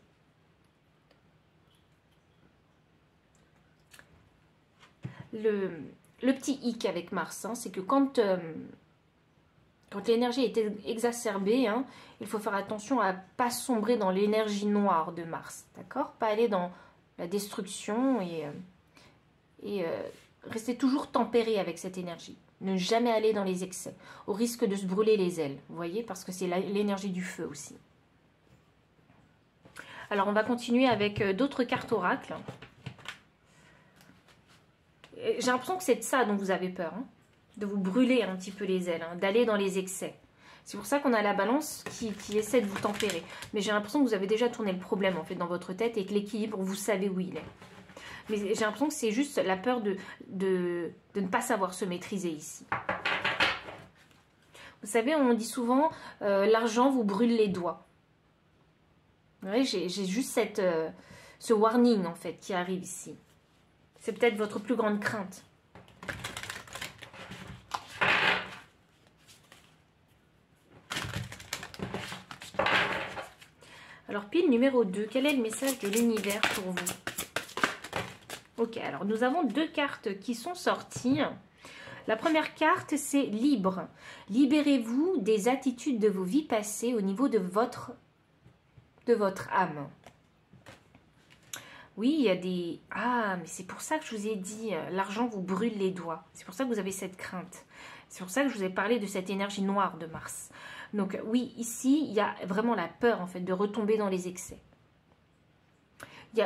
Le petit hic avec Mars, hein, c'est que quand l'énergie est exacerbée, hein, il faut faire attention à ne pas sombrer dans l'énergie noire de Mars, d'accord? Pas aller dans la destruction et rester toujours tempéré avec cette énergie. Ne jamais aller dans les excès, au risque de se brûler les ailes, vous voyez, parce que c'est l'énergie du feu aussi. Alors, on va continuer avec d'autres cartes oracles. J'ai l'impression que c'est de ça dont vous avez peur, hein, de vous brûler un petit peu les ailes, hein, d'aller dans les excès. C'est pour ça qu'on a la balance qui essaie de vous tempérer. Mais j'ai l'impression que vous avez déjà tourné le problème en fait dans votre tête et que l'équilibre, vous savez où il est. Mais j'ai l'impression que c'est juste la peur de ne pas savoir se maîtriser ici. Vous savez, on dit souvent l'argent vous brûle les doigts. Ouais, j'ai juste ce warning en fait qui arrive ici. C'est peut-être votre plus grande crainte. Alors, pile numéro 2, quel est le message de l'univers pour vous? Ok, alors nous avons 2 cartes qui sont sorties. La première carte, c'est libre. Libérez-vous des attitudes de vos vies passées au niveau de votre âme. Oui, il y a des... Ah, mais c'est pour ça que je vous ai dit, l'argent vous brûle les doigts. C'est pour ça que vous avez cette crainte. C'est pour ça que je vous ai parlé de cette énergie noire de Mars. Donc oui, ici, il y a vraiment la peur en fait de retomber dans les excès.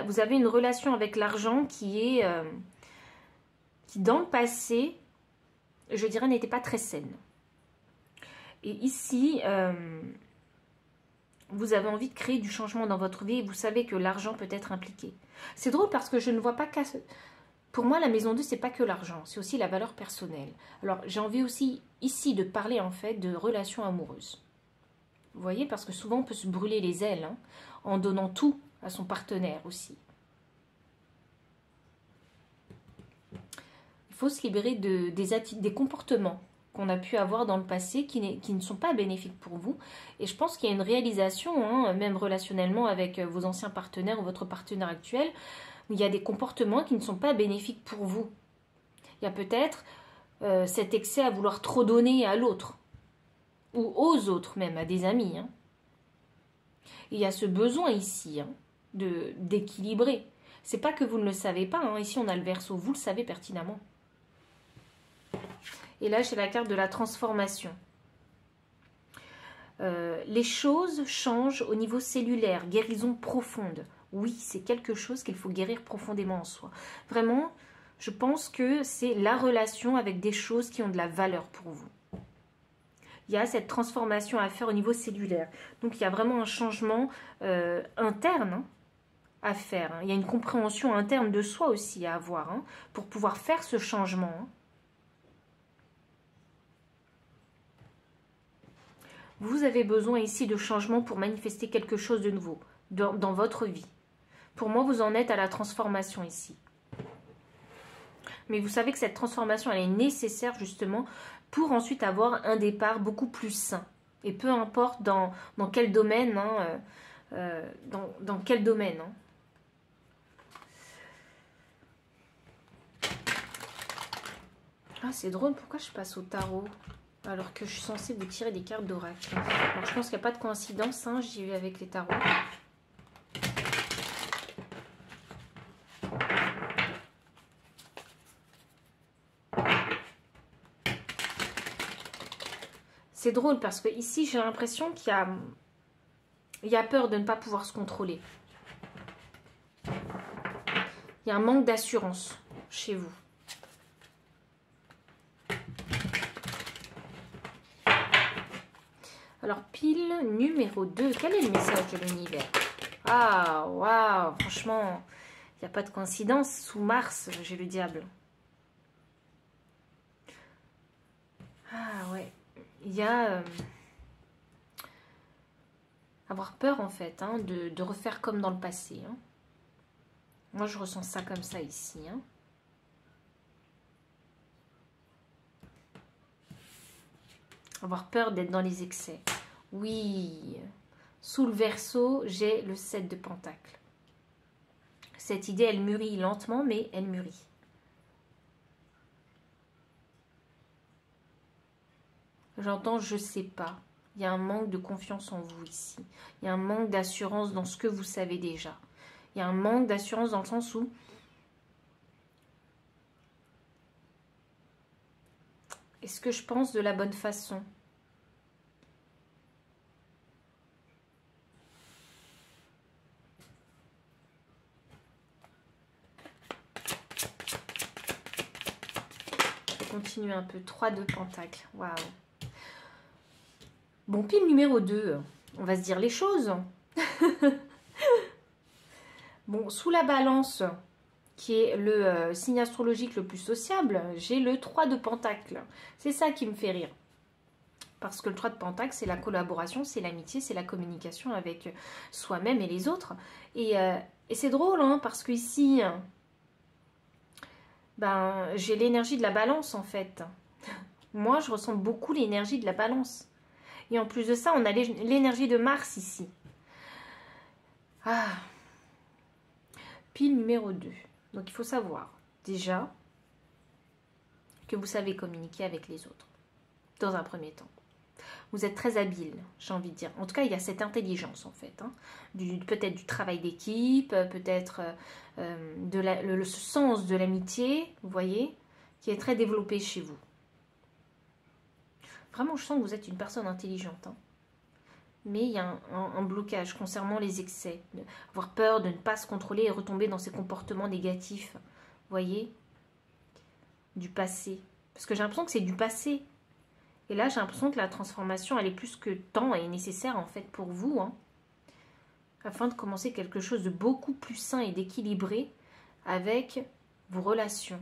Vous avez une relation avec l'argent qui dans le passé, je dirais, n'était pas très saine. Et ici, vous avez envie de créer du changement dans votre vie et vous savez que l'argent peut être impliqué. C'est drôle parce que je ne vois pas qu'à... Pour moi, la maison 2, c'est pas que l'argent, c'est aussi la valeur personnelle. Alors, j'ai envie aussi ici de parler en fait de relations amoureuses. Vous voyez, parce que souvent on peut se brûler les ailes hein, en donnant tout à son partenaire aussi. Il faut se libérer des comportements qu'on a pu avoir dans le passé qui ne sont pas bénéfiques pour vous. Et je pense qu'il y a une réalisation, hein, même relationnellement avec vos anciens partenaires ou votre partenaire actuel, où il y a des comportements qui ne sont pas bénéfiques pour vous. Il y a peut-être cet excès à vouloir trop donner à l'autre, ou aux autres même, à des amis. Hein. Il y a ce besoin ici hein, d'équilibrer. C'est pas que vous ne le savez pas, hein. Ici on a le Verseau, vous le savez pertinemment. Et là, j'ai la carte de la transformation. Les choses changent au niveau cellulaire, guérison profonde. Oui, c'est quelque chose qu'il faut guérir profondément en soi. Vraiment, je pense que c'est la relation avec des choses qui ont de la valeur pour vous. Il y a cette transformation à faire au niveau cellulaire. Donc, il y a vraiment un changement interne hein, à faire. Hein. Il y a une compréhension interne de soi aussi à avoir hein, pour pouvoir faire ce changement. Hein. Vous avez besoin ici de changement pour manifester quelque chose de nouveau dans votre vie. Pour moi, vous en êtes à la transformation ici. Mais vous savez que cette transformation, elle est nécessaire justement pour ensuite avoir un départ beaucoup plus sain. Et peu importe dans quel domaine, hein, dans quel domaine. Hein. Ah, c'est drôle, pourquoi je passe au tarot alors que je suis censée vous tirer des cartes d'oracle. Alors, je pense qu'il n'y a pas de coïncidence, hein, j'y vais avec les tarots. C'est drôle parce que ici, j'ai l'impression qu'il y a peur de ne pas pouvoir se contrôler. Il y a un manque d'assurance chez vous. Alors, pile numéro 2, quel est le message de l'univers? Ah, waouh, franchement, il n'y a pas de coïncidence. Sous Mars, j'ai le diable. Ah, ouais. Il y a... avoir peur, en fait, hein, de refaire comme dans le passé. Hein. Moi, je ressens ça comme ça ici. Hein. Avoir peur d'être dans les excès. Oui, sous le Verseau, j'ai le 7 de Pentacles. Cette idée, elle mûrit lentement, mais elle mûrit. J'entends, je sais pas. Il y a un manque de confiance en vous ici. Il y a un manque d'assurance dans ce que vous savez déjà. Il y a un manque d'assurance dans le sens où est-ce que je pense de la bonne façon? Continue un peu. 3 de Pentacles. Waouh. Bon, pile numéro 2. On va se dire les choses. Bon, sous la Balance, qui est le signe astrologique le plus sociable, j'ai le 3 de Pentacles. C'est ça qui me fait rire. Parce que le 3 de Pentacle, c'est la collaboration, c'est l'amitié, c'est la communication avec soi-même et les autres. Et c'est drôle, hein, parce que ici, ben, j'ai l'énergie de la balance, en fait. Moi, je ressens beaucoup l'énergie de la balance. Et en plus de ça, on a l'énergie de Mars ici. Ah. Pile numéro 2. Donc, il faut savoir, déjà, que vous savez communiquer avec les autres, dans un premier temps. Vous êtes très habile, j'ai envie de dire. En tout cas, il y a cette intelligence, en fait. Hein. Peut-être du travail d'équipe, peut-être le sens de l'amitié, vous voyez, qui est très développé chez vous. Vraiment, je sens que vous êtes une personne intelligente. Hein. Mais il y a un blocage concernant les excès. Avoir peur de ne pas se contrôler et retomber dans ces comportements négatifs. Vous voyez, du passé. Parce que j'ai l'impression que c'est du passé. Et là, j'ai l'impression que la transformation, elle est plus que temps et nécessaire en fait pour vous. Hein, afin de commencer quelque chose de beaucoup plus sain et d'équilibré avec vos relations.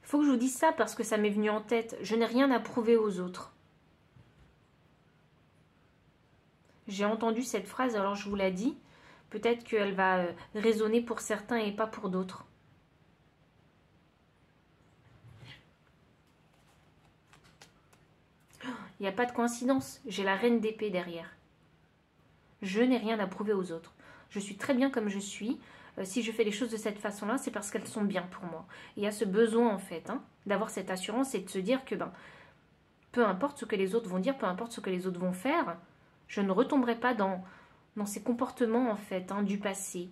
Il faut que je vous dise ça parce que ça m'est venu en tête. Je n'ai rien à prouver aux autres. J'ai entendu cette phrase, alors je vous la dis. Peut-être qu'elle va résonner pour certains et pas pour d'autres. Il n'y a pas de coïncidence. J'ai la reine d'épée derrière. Je n'ai rien à prouver aux autres. Je suis très bien comme je suis. Si je fais les choses de cette façon-là, c'est parce qu'elles sont bien pour moi. Il y a ce besoin, en fait, hein, d'avoir cette assurance et de se dire que, peu importe ce que les autres vont dire, peu importe ce que les autres vont faire, je ne retomberai pas dans ces comportements, en fait, hein, du passé.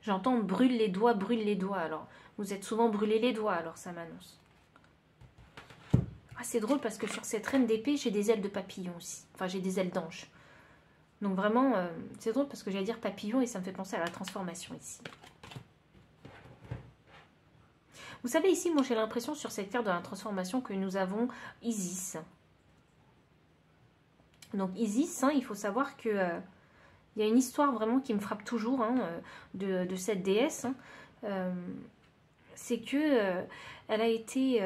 J'entends brûle les doigts, brûle les doigts. Alors, vous êtes souvent brûlé les doigts, alors ça m'annonce. Ah, c'est drôle parce que sur cette reine d'épée, j'ai des ailes de papillon aussi. Enfin, j'ai des ailes d'ange. Donc vraiment, c'est drôle parce que j'allais dire papillon et ça me fait penser à la transformation ici. Vous savez, ici, moi j'ai l'impression sur cette carte de la transformation que nous avons Isis. Donc Isis, hein, il faut savoir que il y a une histoire vraiment qui me frappe toujours hein, de cette déesse. Hein. C'est que elle a été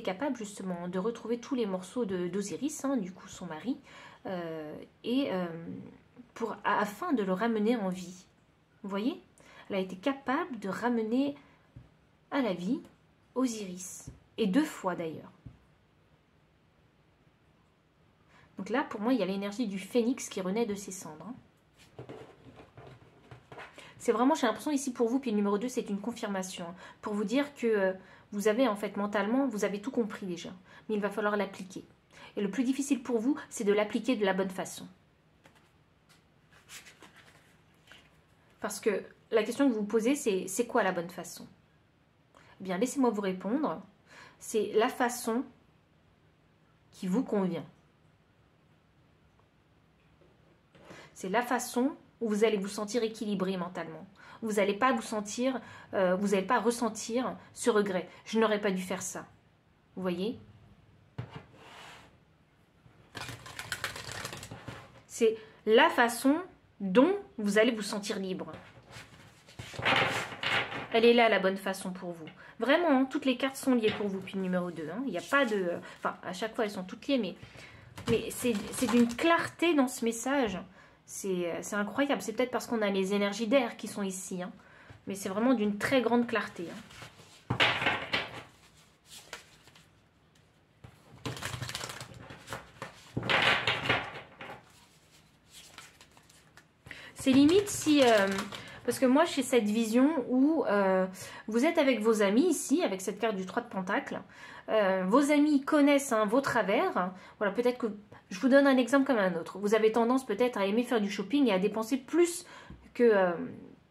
capable justement de retrouver tous les morceaux d'Osiris, hein, du coup son mari, afin de le ramener en vie. Vous voyez? Elle a été capable de ramener à la vie Osiris. Et 2 fois d'ailleurs. Donc là, pour moi, il y a l'énergie du phénix qui renaît de ses cendres. Hein. C'est vraiment, j'ai l'impression ici pour vous, puis le numéro 2, c'est une confirmation. Hein, pour vous dire que vous avez en fait mentalement, vous avez tout compris déjà. Mais il va falloir l'appliquer. Et le plus difficile pour vous, c'est de l'appliquer de la bonne façon. Parce que la question que vous vous posez, c'est quoi la bonne façon? Eh bien, laissez-moi vous répondre. C'est la façon qui vous convient. C'est la façon où vous allez vous sentir équilibré mentalement. Vous n'allez pas vous sentir, vous n'allez pas ressentir ce regret. Je n'aurais pas dû faire ça. Vous voyez? C'est la façon dont vous allez vous sentir libre. Elle est là, la bonne façon pour vous. Vraiment, hein, toutes les cartes sont liées pour vous, puis le numéro 2. Hein. Il n'y a pas de... Enfin, à chaque fois, elles sont toutes liées, mais c'est d'une clarté dans ce message. C'est incroyable. C'est peut-être parce qu'on a les énergies d'air qui sont ici. Hein. Mais c'est vraiment d'une très grande clarté. Hein. C'est limite si... parce que moi, j'ai cette vision où vous êtes avec vos amis ici, avec cette carte du 3 de Pentacle. Vos amis connaissent hein, vos travers. Voilà, peut-être que... Je vous donne un exemple comme un autre. Vous avez tendance peut-être à aimer faire du shopping et à dépenser plus que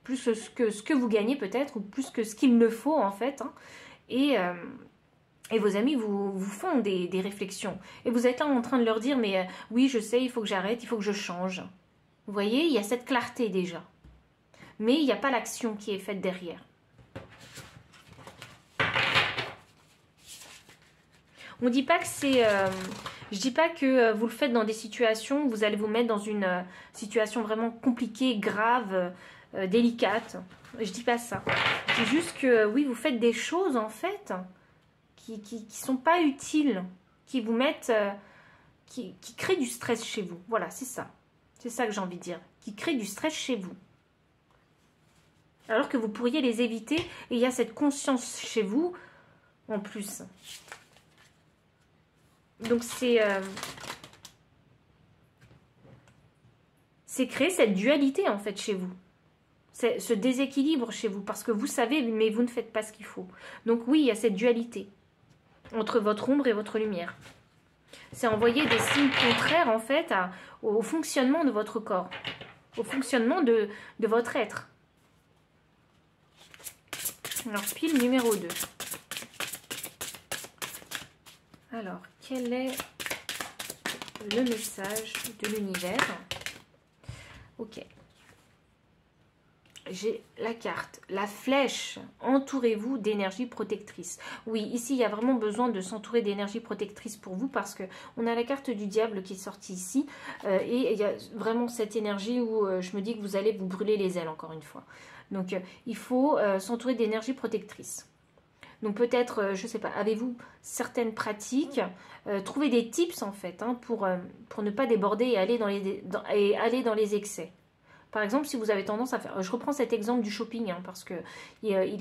ce que vous gagnez peut-être, ou plus que ce qu'il ne faut en fait. Hein. Et vos amis vous font des réflexions. Et vous êtes là en train de leur dire, mais oui, je sais, il faut que j'arrête, il faut que je change. Vous voyez, il y a cette clarté déjà. Mais il n'y a pas l'action qui est faite derrière. On ne dit pas que c'est Je dis pas que vous le faites dans des situations où vous allez vous mettre dans une situation vraiment compliquée, grave, délicate. Je dis pas ça. Je dis juste que oui, vous faites des choses en fait qui sont pas utiles, qui vous mettent, qui créent du stress chez vous. Voilà, c'est ça. C'est ça que j'ai envie de dire. Qui crée du stress chez vous. Alors que vous pourriez les éviter. Et il y a cette conscience chez vous en plus. Donc c'est créer cette dualité en fait chez vous. C'est ce déséquilibre chez vous. Parce que vous savez, mais vous ne faites pas ce qu'il faut. Donc oui, il y a cette dualité entre votre ombre et votre lumière. C'est envoyer des signes contraires en fait au fonctionnement de votre corps. Au fonctionnement de votre être. Alors, pile numéro 2. Alors, quel est le message de l'univers? Ok. J'ai la carte, la flèche. Entourez-vous d'énergie protectrice. Oui, ici, il y a vraiment besoin de s'entourer d'énergie protectrice pour vous parce que on a la carte du diable qui est sortie ici. Et il y a vraiment cette énergie où je me dis que vous allez vous brûler les ailes encore une fois. Donc, il faut s'entourer d'énergie protectrice. Donc, peut-être, je ne sais pas, avez-vous certaines pratiques? Trouvez des tips, en fait, hein, pour ne pas déborder et aller dans les excès. Par exemple, si vous avez tendance à faire... Je reprends cet exemple du shopping, hein, parce qu'il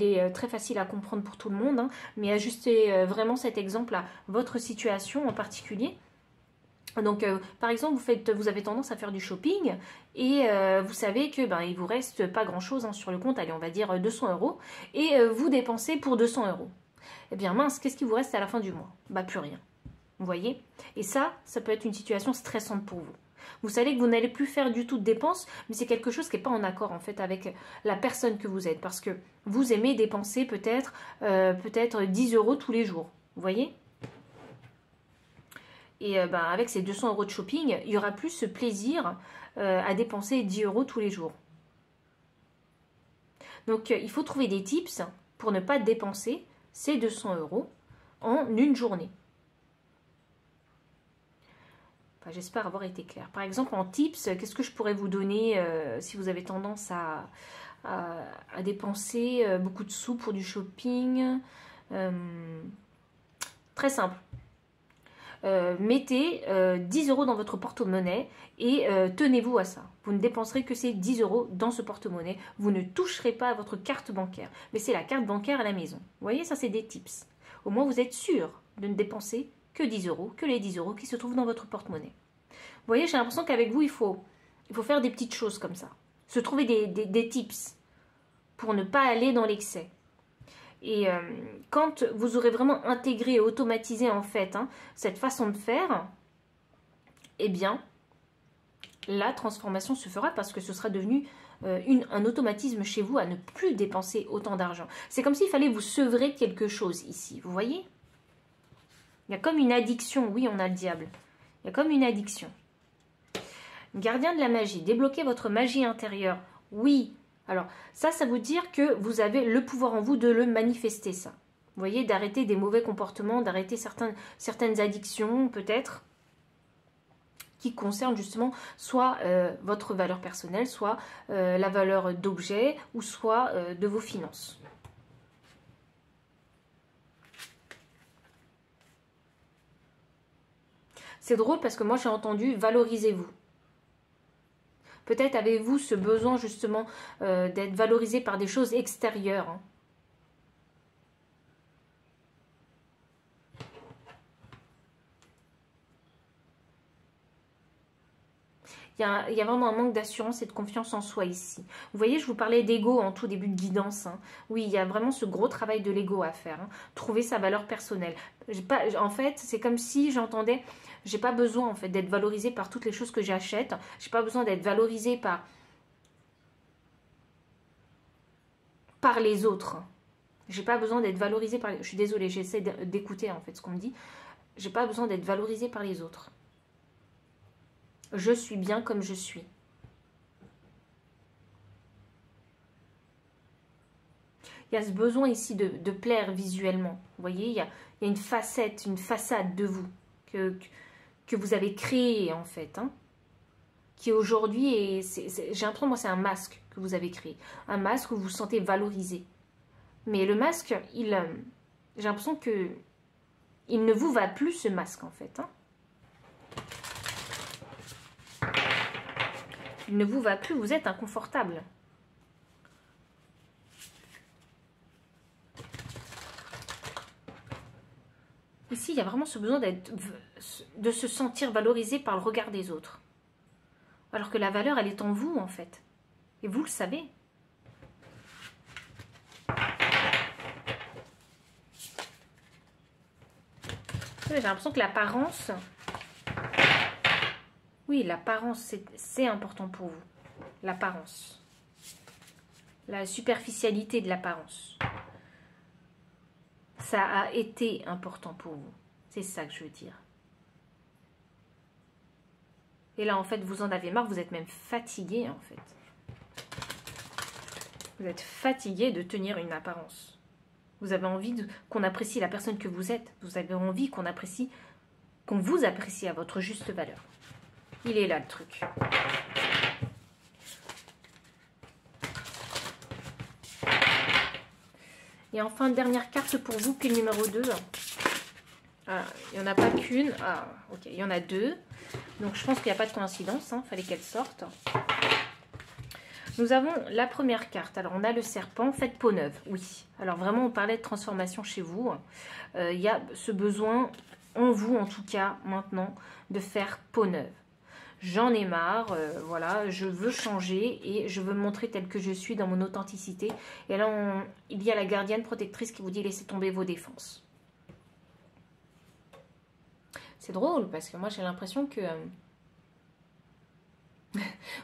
est très facile à comprendre pour tout le monde, hein, mais ajustez vraiment cet exemple à votre situation en particulier. Donc, par exemple, vous avez tendance à faire du shopping et vous savez que il vous reste pas grand-chose hein, sur le compte, allez, on va dire 200 € et vous dépensez pour 200 €. Eh bien, mince, qu'est-ce qui vous reste à la fin du mois? Plus rien. Vous voyez? Et ça peut être une situation stressante pour vous. Vous savez que vous n'allez plus faire du tout de dépenses, mais c'est quelque chose qui n'est pas en accord en fait avec la personne que vous êtes. Parce que vous aimez dépenser peut-être 10 € tous les jours. Vous voyez? Et avec ces 200 € de shopping, il y aura plus ce plaisir à dépenser 10 € tous les jours. Donc, il faut trouver des tips pour ne pas dépenser ces 200 € en une journée. J'espère avoir été claire. Par exemple, en tips, qu'est-ce que je pourrais vous donner si vous avez tendance à dépenser beaucoup de sous pour du shopping? Très simple. Mettez 10 € dans votre porte-monnaie et tenez-vous à ça. Vous ne dépenserez que ces 10 € dans ce porte-monnaie. Vous ne toucherez pas à votre carte bancaire. Mais c'est la carte bancaire à la maison. Vous voyez, ça c'est des tips. Au moins vous êtes sûr de ne dépenser que 10 €, que les 10 € qui se trouvent dans votre porte-monnaie. Vous voyez, j'ai l'impression qu'avec vous, il faut faire des petites choses comme ça. Se trouver des tips pour ne pas aller dans l'excès. Et quand vous aurez vraiment intégré et automatisé en fait cette façon de faire, eh bien, la transformation se fera parce que ce sera devenu un automatisme chez vous à ne plus dépenser autant d'argent. C'est comme s'il fallait vous sevrer quelque chose ici, vous voyez? Il y a comme une addiction, oui, on a le diable. Il y a comme une addiction. Gardien de la magie, débloquez votre magie intérieure. Oui, alors ça veut dire que vous avez le pouvoir en vous de le manifester, ça. Vous voyez, d'arrêter des mauvais comportements, d'arrêter certaines addictions, peut-être, qui concernent justement soit votre valeur personnelle, soit la valeur d'objet, ou soit de vos finances. C'est drôle parce que moi j'ai entendu « valorisez-vous ». Peut-être avez-vous ce besoin justement d'être valorisé par des choses extérieures. Hein. Il y a vraiment un manque d'assurance et de confiance en soi ici. Vous voyez, je vous parlais d'ego en tout début de guidance. Hein. Oui, il y a vraiment ce gros travail de l'ego à faire. Hein. Trouver sa valeur personnelle. En fait, c'est comme si j'entendais... J'ai pas besoin en fait d'être valorisée par toutes les choses que j'achète. J'ai pas besoin d'être valorisée par les autres. J'ai pas besoin d'être valorisée par... Je suis désolée, j'essaie d'écouter en fait ce qu'on me dit. J'ai pas besoin d'être valorisée par les autres. Je suis bien comme je suis. Il y a ce besoin ici de plaire visuellement. Vous voyez, il y a une facette, une façade de vous que vous avez créé en fait, hein, qui aujourd'hui est, j'ai l'impression, moi c'est un masque que vous avez créé, un masque où vous vous sentez valorisé. Mais le masque, j'ai l'impression que il ne vous va plus ce masque en fait, hein. Il ne vous va plus, vous êtes inconfortable. Ici, il y a vraiment ce besoin de se sentir valorisé par le regard des autres. Alors que la valeur, elle est en vous, en fait. Et vous le savez. J'ai l'impression que l'apparence... Oui, l'apparence, c'est important pour vous. L'apparence. La superficialité de l'apparence. Ça a été important pour vous. C'est ça que je veux dire. Et là, en fait, vous en avez marre, vous êtes même fatigué, en fait. Vous êtes fatigué de tenir une apparence. Vous avez envie qu'on apprécie la personne que vous êtes. Vous avez envie qu'on vous apprécie à votre juste valeur. Il est là, le truc. Et enfin, dernière carte pour vous, pile numéro 2. Ah, il n'y en a pas qu'une. Ah, ok, il y en a 2. Donc, je pense qu'il n'y a pas de coïncidence. Il fallait qu'elle sorte. Nous avons la première carte. Alors, on a le serpent. Faites peau neuve. Oui. Alors, vraiment, on parlait de transformation chez vous. Il y a ce besoin, en vous en tout cas, maintenant, de faire peau neuve. J'en ai marre, voilà, je veux changer et je veux me montrer tel que je suis dans mon authenticité. Et là, il y a la gardienne protectrice qui vous dit laissez tomber vos défenses. C'est drôle parce que moi j'ai l'impression que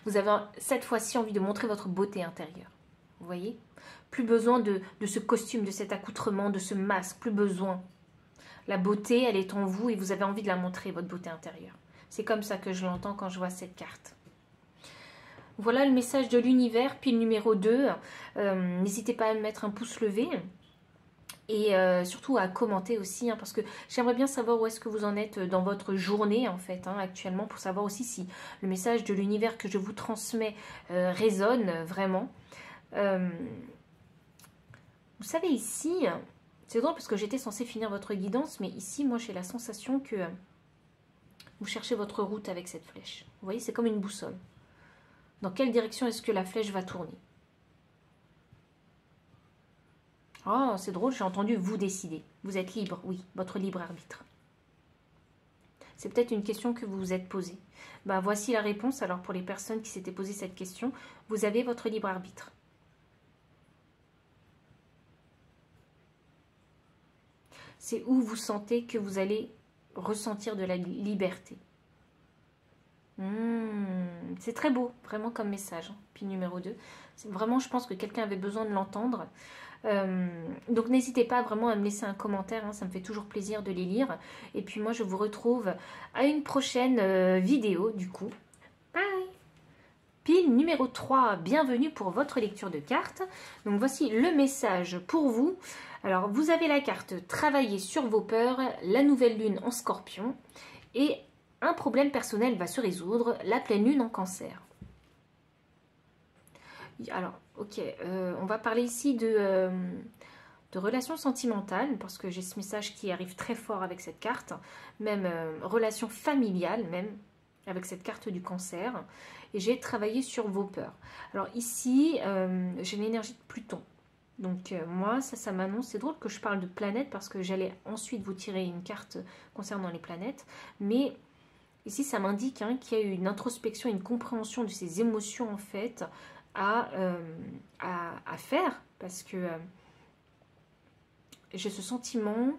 vous avez cette fois-ci envie de montrer votre beauté intérieure. Vous voyez? Plus besoin de ce costume, de cet accoutrement, de ce masque, plus besoin. La beauté, elle est en vous et vous avez envie de la montrer, votre beauté intérieure. C'est comme ça que je l'entends quand je vois cette carte. Voilà le message de l'univers, pile numéro 2. N'hésitez pas à mettre un pouce levé. Et surtout à commenter aussi, hein, parce que j'aimerais bien savoir où est-ce que vous en êtes dans votre journée, en fait, hein, actuellement, pour savoir aussi si le message de l'univers que je vous transmets résonne vraiment. Vous savez, ici, c'est drôle parce que j'étais censée finir votre guidance, mais ici, moi, j'ai la sensation que... vous cherchez votre route avec cette flèche. Vous voyez, c'est comme une boussole. Dans quelle direction est-ce que la flèche va tourner? Oh, c'est drôle, j'ai entendu vous décider. Vous êtes libre, oui, votre libre arbitre. C'est peut-être une question que vous vous êtes posée. Ben, voici la réponse. Alors, pour les personnes qui s'étaient posé cette question, vous avez votre libre arbitre. C'est où vous sentez que vous allez ressentir de la liberté. C'est très beau, vraiment comme message. Hein. Puis numéro 2. Vraiment, je pense que quelqu'un avait besoin de l'entendre. Donc n'hésitez pas vraiment à me laisser un commentaire, hein, ça me fait toujours plaisir de les lire. Et puis moi, je vous retrouve à une prochaine vidéo du coup. Bye. Pile numéro 3, bienvenue pour votre lecture de cartes. Donc voici le message pour vous. Alors vous avez la carte travailler sur vos peurs, la nouvelle lune en scorpion et un problème personnel va se résoudre, la pleine lune en cancer. Alors ok, on va parler ici de relations sentimentales parce que j'ai ce message qui arrive très fort avec cette carte, même relations familiales même avec cette carte du cancer. Et j'ai travaillé sur vos peurs. Alors ici, j'ai l'énergie de Pluton. Donc moi, ça m'annonce, c'est drôle que je parle de planètes parce que j'allais ensuite vous tirer une carte concernant les planètes. Mais ici, ça m'indique hein, qu'il y a eu une introspection, une compréhension de ces émotions en fait à faire. Parce que j'ai ce sentiment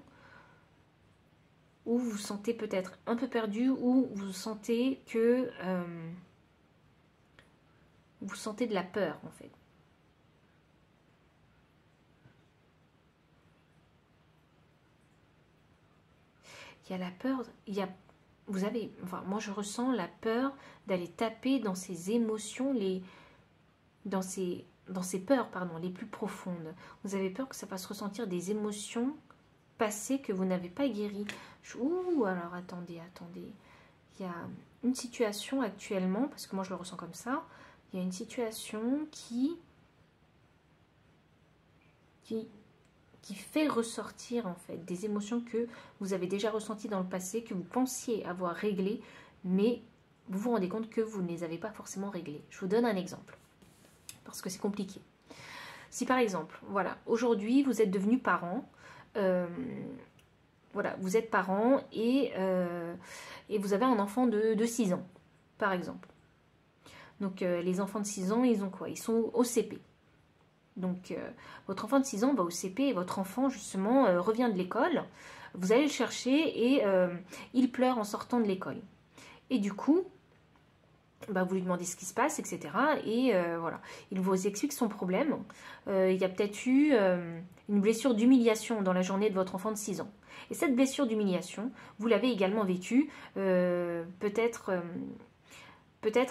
où vous vous sentez peut-être un peu perdu, ou vous sentez que... vous sentez de la peur en fait. Il y a la peur, vous avez, enfin moi je ressens la peur d'aller taper dans ces émotions, dans ces peurs pardon, les plus profondes. Vous avez peur que ça fasse ressentir des émotions passées que vous n'avez pas guéries. Ouh, alors attendez. il y a une situation actuellement, parce que moi je le ressens comme ça, il y a une situation qui fait ressortir en fait des émotions que vous avez déjà ressenties dans le passé, que vous pensiez avoir réglées, mais vous vous rendez compte que vous ne les avez pas forcément réglées. Je vous donne un exemple, parce que c'est compliqué. Si par exemple, voilà, aujourd'hui vous êtes devenu parent, voilà, vous êtes parent et vous avez un enfant de 6 ans, par exemple. Donc les enfants de 6 ans, ils ont quoi? Ils sont au CP. Donc votre enfant de 6 ans va au CP et votre enfant justement revient de l'école. Vous allez le chercher et il pleure en sortant de l'école. Et du coup, bah, vous lui demandez ce qui se passe, etc. Et voilà, il vous explique son problème. Il y a peut-être eu une blessure d'humiliation dans la journée de votre enfant de 6 ans. Et cette blessure d'humiliation, vous l'avez également vécue peut-être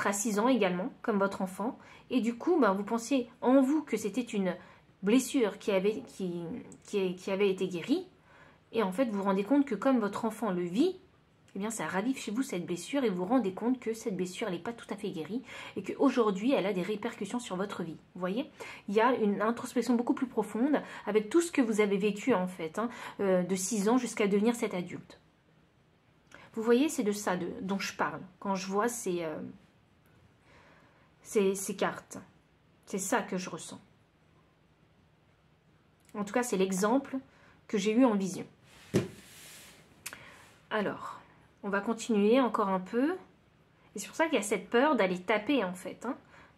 à 6 ans également, comme votre enfant. Et du coup, bah, vous pensiez en vous que c'était une blessure qui avait été guérie. Et en fait, vous vous rendez compte que comme votre enfant le vit, eh bien, ça ravive chez vous cette blessure et vous vous rendez compte que cette blessure, elle n'est pas tout à fait guérie et qu'aujourd'hui, elle a des répercussions sur votre vie. Vous voyez, il y a une introspection beaucoup plus profonde avec tout ce que vous avez vécu, en fait, hein, de 6 ans jusqu'à devenir cet adulte. Vous voyez, c'est de ça dont je parle quand je vois ces cartes. C'est ça que je ressens. En tout cas, c'est l'exemple que j'ai eu en vision. Alors, on va continuer encore un peu. Et c'est pour ça qu'il y a cette peur d'aller taper, en fait, hein,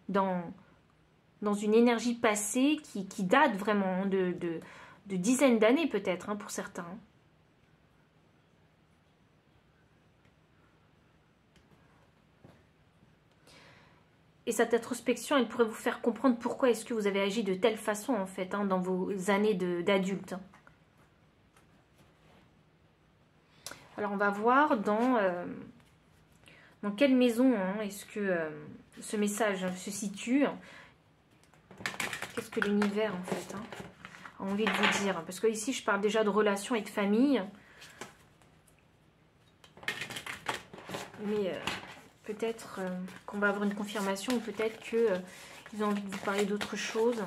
dans une énergie passée qui date vraiment de dizaines d'années, peut-être, hein, pour certains. Et cette introspection, elle pourrait vous faire comprendre pourquoi est-ce que vous avez agi de telle façon, en fait, hein, dans vos années d'adulte. Alors, on va voir dans quelle maison hein, est-ce que ce message se situe. Qu'est-ce que l'univers, en fait, hein, a envie de vous dire. Parce que ici, je parle déjà de relations et de famille. Mais peut-être qu'on va avoir une confirmation ou peut-être qu'ils ont envie de vous parler d'autre chose.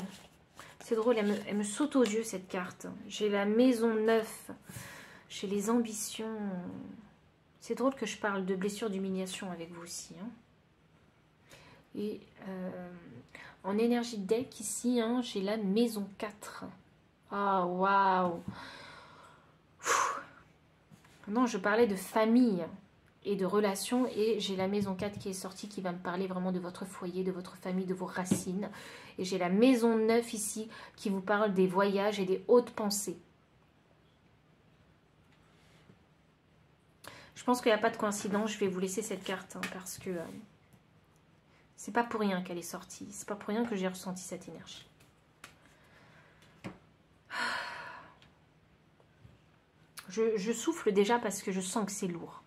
C'est drôle, elle me saute aux yeux, cette carte. J'ai la maison 9. J'ai les ambitions. C'est drôle que je parle de blessures d'humiliation avec vous aussi. Hein. Et en énergie de deck, ici, hein, j'ai la maison 4. Ah, waouh! Non, je parlais de famille et de relations. Et j'ai la maison 4 qui est sortie, qui va me parler vraiment de votre foyer, de votre famille, de vos racines. Et j'ai la maison 9 ici, qui vous parle des voyages et des hautes pensées. Je pense qu'il n'y a pas de coïncidence. Je vais vous laisser cette carte hein, parce que c'est pas pour rien qu'elle est sortie. C'est pas pour rien que j'ai ressenti cette énergie. Je souffle déjà parce que je sens que c'est lourd.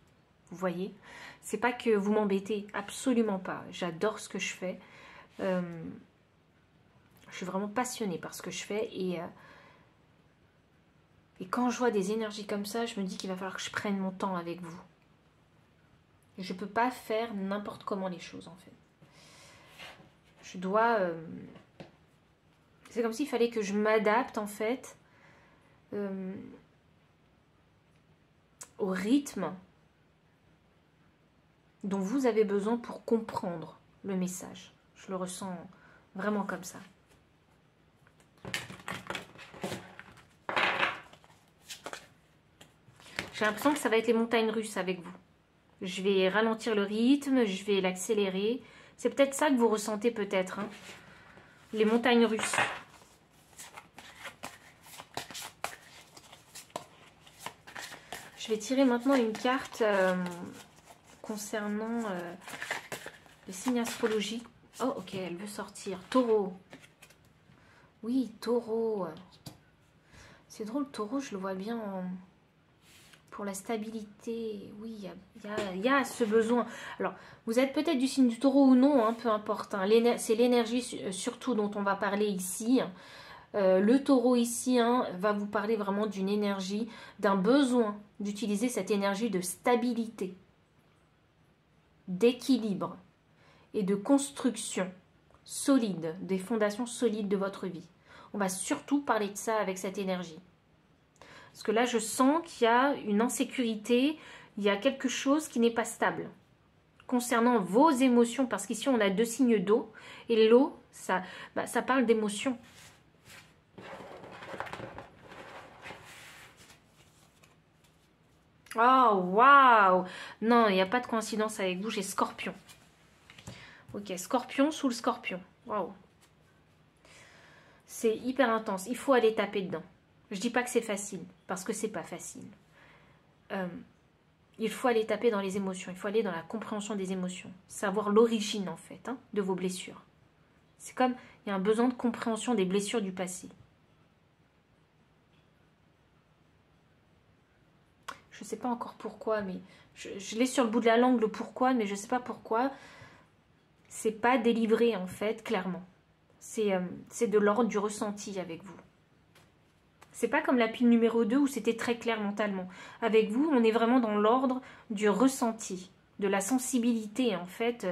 Vous voyez, c'est pas que vous m'embêtez, absolument pas. J'adore ce que je fais. Je suis vraiment passionnée par ce que je fais et quand je vois des énergies comme ça, je me dis qu'il va falloir que je prenne mon temps avec vous. Et je peux pas faire n'importe comment les choses en fait. Je dois... c'est comme s'il fallait que je m'adapte en fait au rythme dont vous avez besoin pour comprendre le message. Je le ressens vraiment comme ça. J'ai l'impression que ça va être les montagnes russes avec vous. Je vais ralentir le rythme, je vais l'accélérer. C'est peut-être ça que vous ressentez peut-être. Hein, les montagnes russes. Je vais tirer maintenant une carte concernant les signes astrologiques. Oh, ok, elle veut sortir. Taureau. Oui, taureau. C'est drôle, taureau, je le vois bien pour la stabilité. Oui, il y a ce besoin. Alors, vous êtes peut-être du signe du taureau ou non, hein, peu importe. Hein. C'est l'énergie surtout dont on va parler ici. Le taureau ici hein, va vous parler vraiment d'une énergie, d'un besoin d'utiliser cette énergie de stabilité. d'équilibre et de construction solide, des fondations solides de votre vie. On va surtout parler de ça avec cette énergie. Parce que là, je sens qu'il y a une insécurité, il y a quelque chose qui n'est pas stable. Concernant vos émotions, parce qu'ici, on a 2 signes d'eau. Et l'eau, ça parle d'émotions. Oh, waouh! Non, il n'y a pas de coïncidence avec vous, j'ai Scorpion. Ok, Scorpion sous le Scorpion. Waouh! C'est hyper intense, il faut aller taper dedans. Je dis pas que c'est facile, parce que c'est pas facile. Il faut aller taper dans les émotions, il faut aller dans la compréhension des émotions. Savoir l'origine, en fait, hein, de vos blessures. C'est comme, il y a un besoin de compréhension des blessures du passé. Je ne sais pas encore pourquoi, mais je l'ai sur le bout de la langue, le pourquoi, mais je ne sais pas pourquoi. C'est pas délivré, en fait, clairement. C'est de l'ordre du ressenti avec vous. C'est pas comme la pile numéro 2 où c'était très clair mentalement. Avec vous, on est vraiment dans l'ordre du ressenti, de la sensibilité, en fait,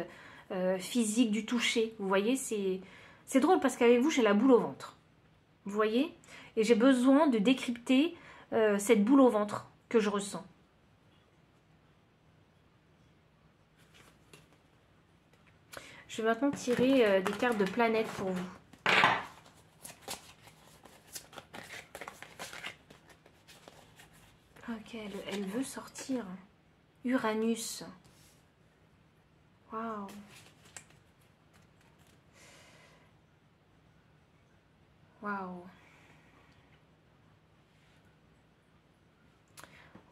physique, du toucher. Vous voyez, c'est drôle parce qu'avec vous, j'ai la boule au ventre. Vous voyez? Et j'ai besoin de décrypter cette boule au ventre que je ressens. Je vais maintenant tirer des cartes de planètes pour vous. Ok, elle veut sortir. Uranus. Waouh. Waouh.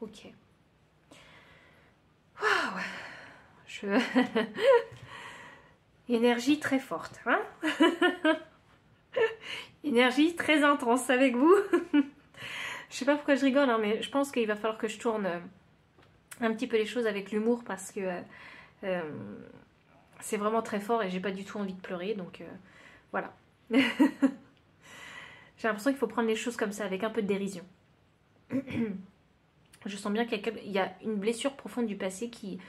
Ok. Waouh. Énergie très forte, hein. Énergie très intense avec vous. Je sais pas pourquoi je rigole, hein, mais je pense qu'il va falloir que je tourne un petit peu les choses avec l'humour parce que c'est vraiment très fort et j'ai pas du tout envie de pleurer, donc voilà. J'ai l'impression qu'il faut prendre les choses comme ça, avec un peu de dérision. Je sens bien qu'il y a une blessure profonde du passé qui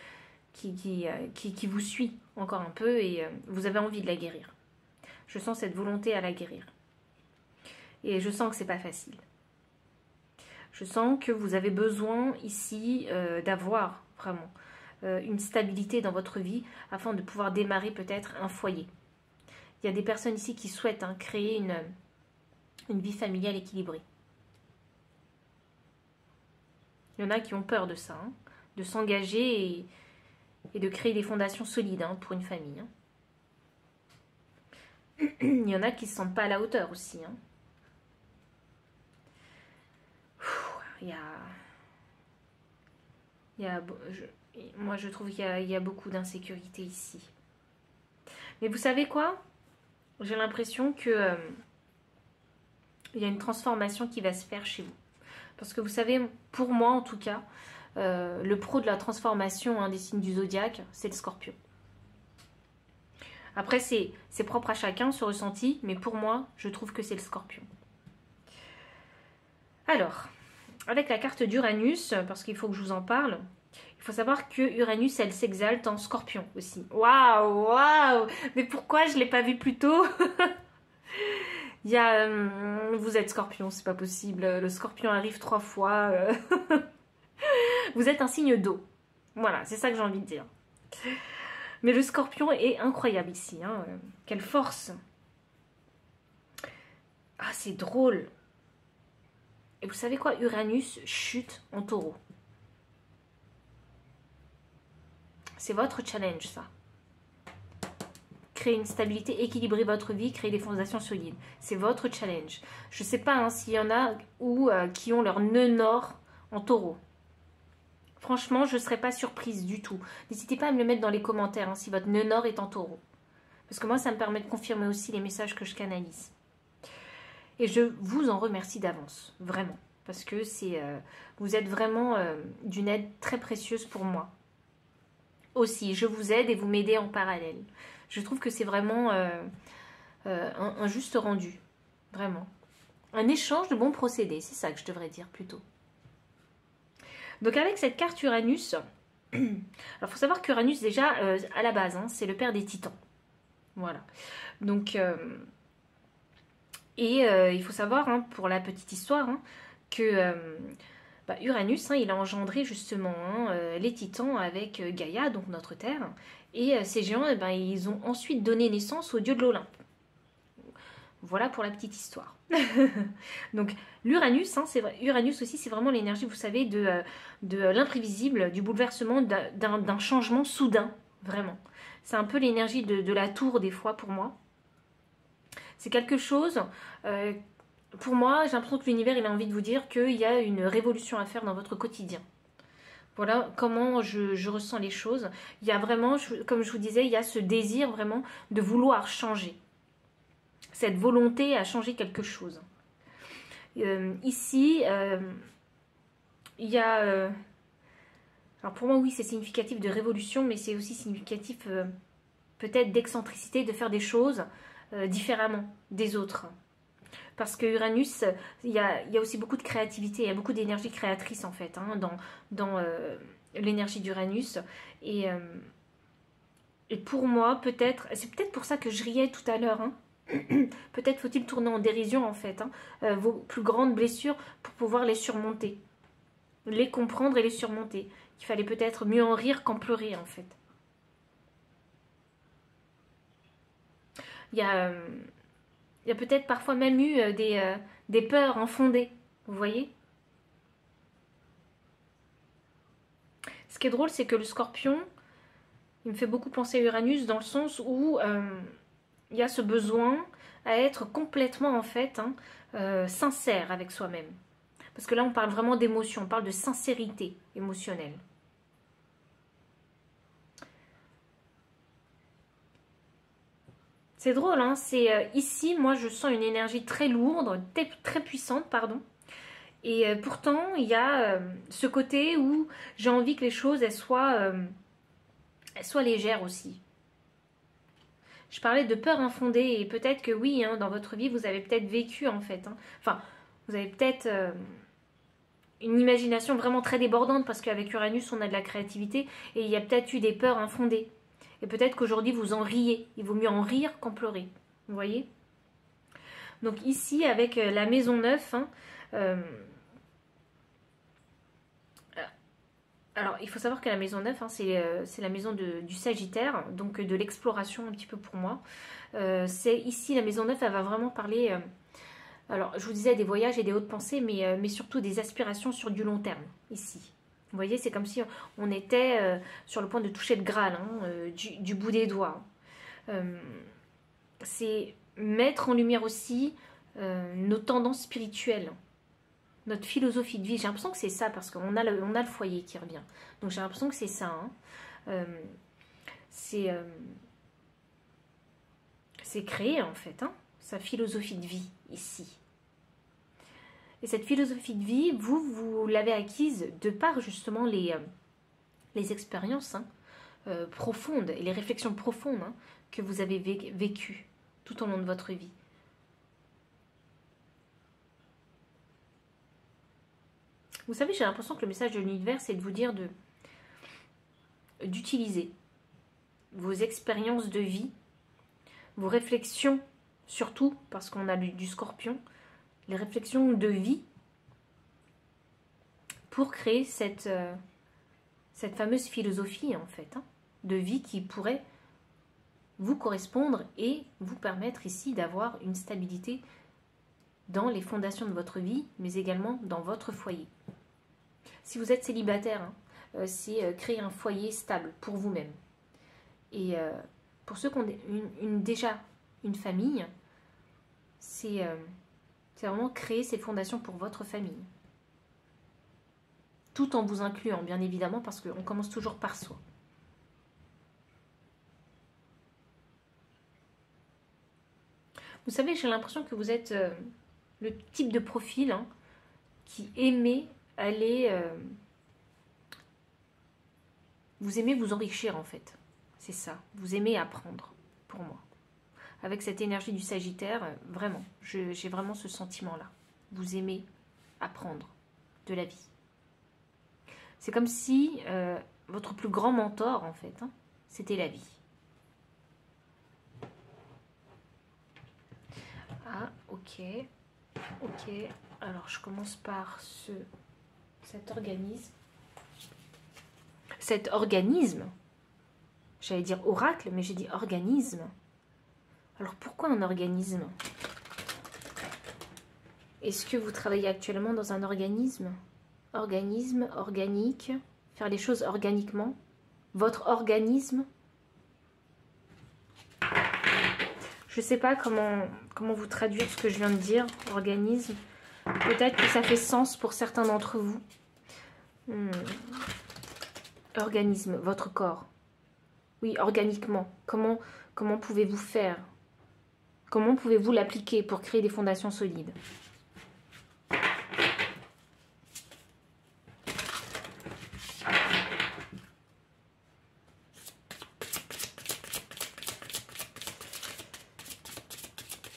vous suit encore un peu et vous avez envie de la guérir. Je sens cette volonté à la guérir. Et je sens que c'est pas facile. Je sens que vous avez besoin ici d'avoir vraiment une stabilité dans votre vie afin de pouvoir démarrer peut-être un foyer. Il y a des personnes ici qui souhaitent créer une vie familiale équilibrée. Il y en a qui ont peur de ça, hein, de s'engager et de créer des fondations solides pour une famille. Il y en a qui ne se sentent pas à la hauteur aussi. Moi, je trouve qu'il y a beaucoup d'insécurité ici. Mais vous savez quoi? J'ai l'impression que il y a une transformation qui va se faire chez vous. Parce que vous savez, pour moi en tout cas, le pro de la transformation des signes du zodiaque, c'est le Scorpion. Après, c'est propre à chacun, ce ressenti, mais pour moi, je trouve que c'est le Scorpion. Alors, avec la carte d'Uranus, parce qu'il faut que je vous en parle, il faut savoir que Uranus, elle s'exalte en Scorpion aussi. Waouh, waouh! Mais pourquoi je ne l'ai pas vu plus tôt? Il y a... vous êtes Scorpion, c'est pas possible. Le Scorpion arrive 3 fois. Vous êtes un signe d'eau. Voilà, c'est ça que j'ai envie de dire. Mais le Scorpion est incroyable ici. Quelle force! Ah, c'est drôle. Et vous savez quoi? Uranus chute en Taureau. C'est votre challenge, ça. Créer une stabilité, équilibrer votre vie, créer des fondations solides. C'est votre challenge. Je ne sais pas s'il y en a qui ont leur nœud nord en Taureau. Franchement, je ne serais pas surprise du tout. N'hésitez pas à me le mettre dans les commentaires si votre nœud nord est en Taureau. Parce que moi, ça me permet de confirmer aussi les messages que je canalise. Et je vous en remercie d'avance, vraiment. Parce que vous êtes vraiment d'une aide très précieuse pour moi. Aussi, je vous aide et vous m'aidez en parallèle. Je trouve que c'est vraiment un juste rendu. Vraiment. Un échange de bons procédés, c'est ça que je devrais dire plutôt. Donc avec cette carte Uranus, Alors, il faut savoir qu'Uranus, déjà, à la base, hein, c'est le père des titans. Voilà. Donc, il faut savoir, hein, pour la petite histoire, hein, que Uranus, hein, il a engendré justement hein, les titans avec Gaïa, donc notre Terre. Et ces géants, eh ben, ils ont ensuite donné naissance aux dieux de l'Olympe. Voilà pour la petite histoire. Donc l'Uranus, hein, c'est vrai, Uranus aussi, c'est vraiment l'énergie, vous savez, de l'imprévisible, du bouleversement, d'un changement soudain, vraiment. C'est un peu l'énergie de la tour des fois pour moi. C'est quelque chose, pour moi, j'ai l'impression que l'univers, il a envie de vous dire qu'il y a une révolution à faire dans votre quotidien. Voilà comment je ressens les choses. Il y a vraiment, comme je vous disais, il y a ce désir vraiment de vouloir changer. Cette volonté à changer quelque chose. Ici, il y a... alors pour moi, oui, c'est significatif de révolution, mais c'est aussi significatif peut-être d'excentricité, de faire des choses différemment des autres. Parce que Uranus, il y a aussi beaucoup de créativité, il y a beaucoup d'énergie créatrice en fait, hein, dans l'énergie d'Uranus. Et pour moi, peut-être, c'est peut-être pour ça que je riais tout à l'heure, hein. Peut-être faut-il tourner en dérision en fait, hein, vos plus grandes blessures pour pouvoir les surmonter, les comprendre et les surmonter. Il fallait peut-être mieux en rire qu'en pleurer en fait. Il y a peut-être parfois même eu des peurs infondées, vous voyez. Ce qui est drôle, c'est que le scorpion, il me fait beaucoup penser à Uranus dans le sens où il y a ce besoin à être complètement en fait sincère avec soi-même. Parce que là, on parle vraiment d'émotion, on parle de sincérité émotionnelle. C'est drôle, hein, c'est ici, moi, je sens une énergie très lourde, très puissante, pardon. Et pourtant, il y a ce côté où j'ai envie que les choses, elles soient légères aussi. Je parlais de peur infondée et peut-être que oui, hein, dans votre vie, vous avez peut-être vécu en fait. Hein. Enfin, vous avez peut-être une imagination vraiment très débordante parce qu'avec Uranus, on a de la créativité et il y a peut-être eu des peurs infondées. Et peut-être qu'aujourd'hui, vous en riez. Il vaut mieux en rire qu'en pleurer. Vous voyez? Donc ici, avec la maison 9, hein, alors, il faut savoir que la maison 9, hein, c'est la maison du Sagittaire, donc de l'exploration un petit peu pour moi. C'est ici, la maison 9, elle va vraiment parler, alors je vous disais des voyages et des hautes pensées, mais surtout des aspirations sur du long terme, ici. Vous voyez, c'est comme si on était sur le point de toucher le Graal, hein, du bout des doigts. C'est mettre en lumière aussi nos tendances spirituelles. Notre philosophie de vie, j'ai l'impression que c'est ça, parce qu'on a le foyer qui revient. Donc j'ai l'impression que c'est ça. Hein. C'est créer en fait, hein, sa philosophie de vie ici. Et cette philosophie de vie, vous l'avez acquise de par justement les expériences hein, profondes et les réflexions profondes hein, que vous avez vécues tout au long de votre vie. Vous savez, j'ai l'impression que le message de l'univers, c'est de vous dire d'utiliser vos expériences de vie, vos réflexions, surtout parce qu'on a du scorpion, les réflexions de vie pour créer cette fameuse philosophie, en fait, hein, de vie qui pourrait vous correspondre et vous permettre ici d'avoir une stabilité dans les fondations de votre vie, mais également dans votre foyer. Si vous êtes célibataire, hein, c'est créer un foyer stable pour vous-même. Et pour ceux qui ont déjà une famille, c'est vraiment créer ces fondations pour votre famille. Tout en vous incluant, bien évidemment, parce qu'on commence toujours par soi. Vous savez, j'ai l'impression que vous êtes le type de profil hein, qui aimait aller... vous aimez vous enrichir, en fait. C'est ça. Vous aimez apprendre, pour moi. Avec cette énergie du Sagittaire, vraiment, j'ai vraiment ce sentiment-là. Vous aimez apprendre de la vie. C'est comme si votre plus grand mentor, en fait, hein, c'était la vie. Ah, ok. Ok. Alors, je commence par cet organisme. Cet organisme, j'allais dire oracle, mais j'ai dit organisme. Alors, pourquoi un organisme? Est-ce que vous travaillez actuellement dans un organisme? Organisme, organique, faire les choses organiquement? Votre organisme? Je ne sais pas comment vous traduire ce que je viens de dire, organisme. Peut-être que ça fait sens pour certains d'entre vous. Organisme, votre corps. Oui, organiquement. Comment pouvez-vous faire? Comment pouvez-vous l'appliquer pour créer des fondations solides?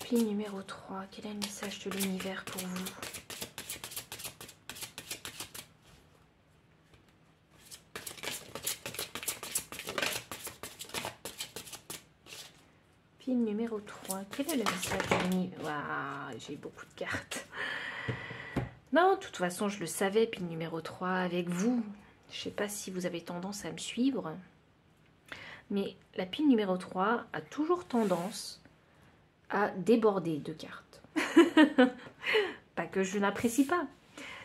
Pile numéro 3, quel est le message de l'univers pour vous? Pile numéro 3, quel est le message de l'univers? Waouh, j'ai beaucoup de cartes. Non, de toute façon, je le savais, pile numéro 3, avec vous. Je ne sais pas si vous avez tendance à me suivre. Mais la pile numéro 3 a toujours tendance à déborder de cartes. Pas que je n'apprécie pas,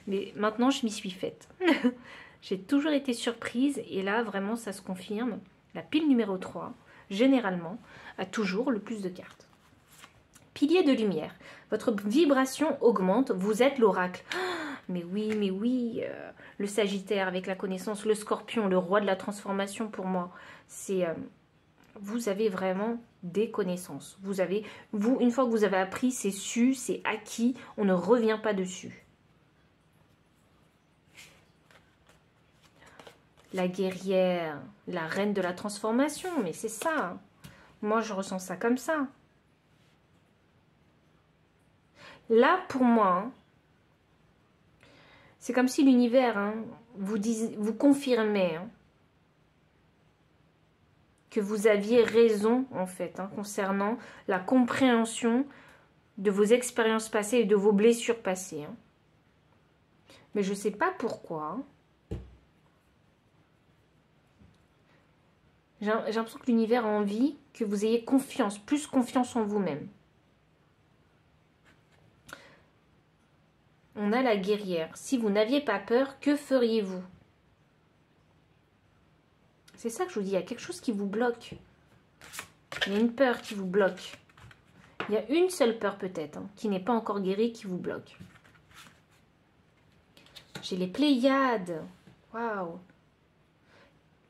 mais maintenant je m'y suis faite. J'ai toujours été surprise et là vraiment ça se confirme. La pile numéro 3, généralement, a toujours le plus de cartes. Pilier de lumière, votre vibration augmente, vous êtes l'oracle. Mais oui, le Sagittaire avec la connaissance, le Scorpion, le roi de la transformation pour moi, c'est... vous avez vraiment des connaissances. Une fois que vous avez appris, c'est su, c'est acquis, on ne revient pas dessus. La guerrière, la reine de la transformation, mais c'est ça. Moi, je ressens ça comme ça. Là, pour moi, c'est comme si l'univers vous confirmait que vous aviez raison, en fait, concernant la compréhension de vos expériences passées et de vos blessures passées. Mais je ne sais pas pourquoi. J'ai l'impression que l'univers a envie que vous ayez confiance, plus confiance en vous-même. On a la guerrière. Si vous n'aviez pas peur, que feriez-vous? C'est ça que je vous dis, il y a quelque chose qui vous bloque. Il y a une peur qui vous bloque. Il y a une seule peur peut-être, qui n'est pas encore guérie, qui vous bloque. J'ai les Pléiades. Waouh!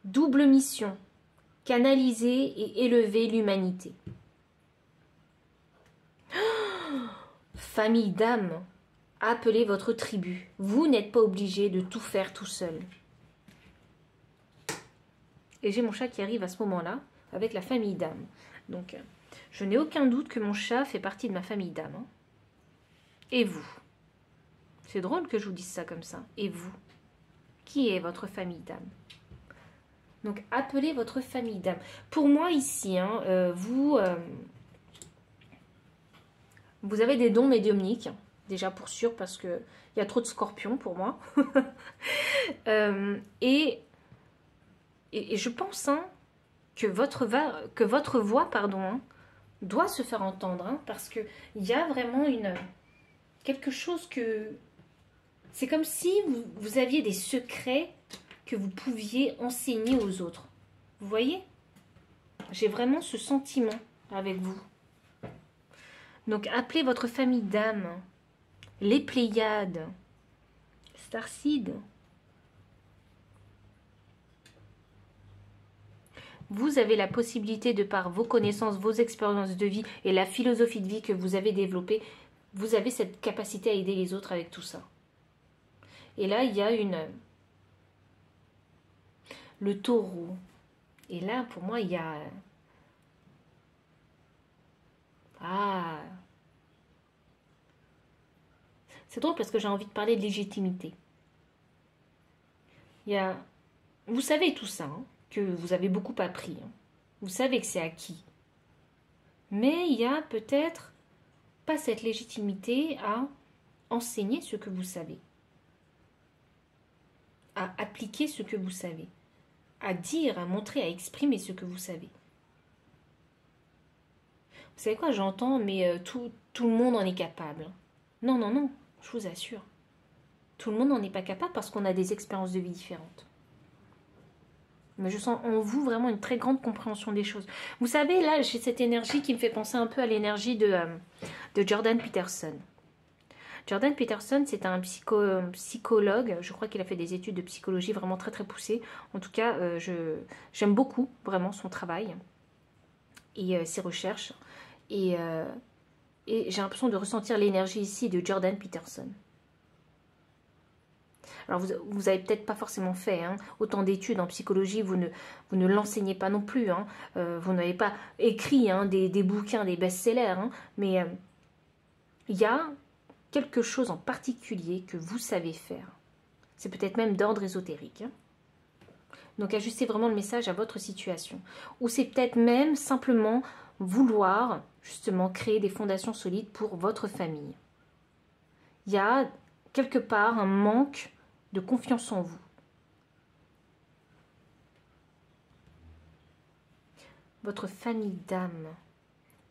Double mission. Canaliser et élever l'humanité. Famille d'âmes. Appelez votre tribu. Vous n'êtes pas obligé de tout faire tout seul. Et j'ai mon chat qui arrive à ce moment-là avec la famille d'âmes. Donc, je n'ai aucun doute que mon chat fait partie de ma famille d'âmes. Et vous? C'est drôle que je vous dise ça comme ça. Et vous? Qui est votre famille d'âmes? Donc, appelez votre famille d'âmes. Pour moi, ici, vous avez des dons médiumniques. Déjà pour sûr, parce qu'il y a trop de scorpions pour moi. Et je pense que votre voix doit se faire entendre. Parce qu'il y a vraiment quelque chose que... C'est comme si vous aviez des secrets que vous pouviez enseigner aux autres. Vous voyez? J'ai vraiment ce sentiment avec vous. Donc, appelez votre famille d'âmes. Les Pléiades. Starseed. Vous avez la possibilité, de par vos connaissances, vos expériences de vie et la philosophie de vie que vous avez développée, vous avez cette capacité à aider les autres avec tout ça. Et là, il y a le taureau. Et là, pour moi, il y a... Ah! C'est drôle parce que j'ai envie de parler de légitimité. Il y a Vous savez tout ça, hein, que vous avez beaucoup appris. Hein. Vous savez que c'est acquis. Mais il y a peut-être pas cette légitimité à enseigner ce que vous savez, à appliquer ce que vous savez, à dire, à montrer, à exprimer ce que vous savez. Vous savez quoi, j'entends, mais tout le monde en est capable. Non, non, non, je vous assure. Tout le monde n'en est pas capable parce qu'on a des expériences de vie différentes. Mais je sens en vous vraiment une très grande compréhension des choses. Vous savez, là, j'ai cette énergie qui me fait penser un peu à l'énergie de Jordan Peterson. Jordan Peterson, c'est un psychologue. Je crois qu'il a fait des études de psychologie vraiment très très poussées. En tout cas, j'aime beaucoup vraiment son travail et ses recherches. Et j'ai l'impression de ressentir l'énergie ici de Jordan Peterson. Alors, vous n'avez peut-être pas forcément fait autant d'études en psychologie, vous ne l'enseignez pas non plus. Vous n'avez pas écrit des bouquins, des best-sellers. Mais il y a quelque chose en particulier que vous savez faire. C'est peut-être même d'ordre ésotérique. Donc, ajustez vraiment le message à votre situation. Ou c'est peut-être même simplement vouloir, justement, créer des fondations solides pour votre famille. Il y a quelque part un manque de confiance en vous. Votre famille d'âme.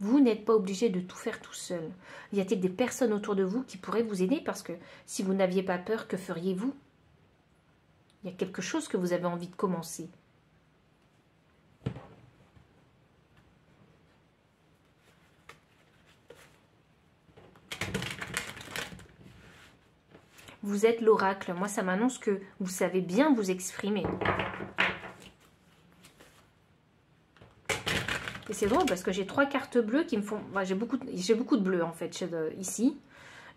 Vous n'êtes pas obligé de tout faire tout seul. Y a-t-il des personnes autour de vous qui pourraient vous aider? Parce que si vous n'aviez pas peur, que feriez-vous? Il y a quelque chose que vous avez envie de commencer. Vous êtes l'oracle. Moi, ça m'annonce que vous savez bien vous exprimer. Et c'est drôle parce que j'ai 3 cartes bleues qui me font... Enfin, j'ai beaucoup de bleu en fait ici.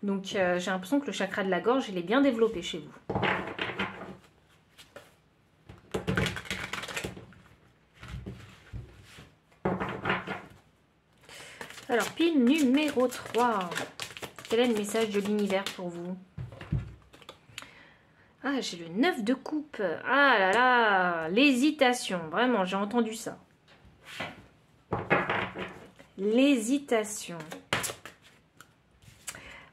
Donc, j'ai l'impression que le chakra de la gorge, il est bien développé chez vous. Alors, pile numéro 3. Quel est le message de l'univers pour vous? Ah, j'ai le 9 de coupe. Ah là là, l'hésitation. Vraiment, j'ai entendu ça. L'hésitation.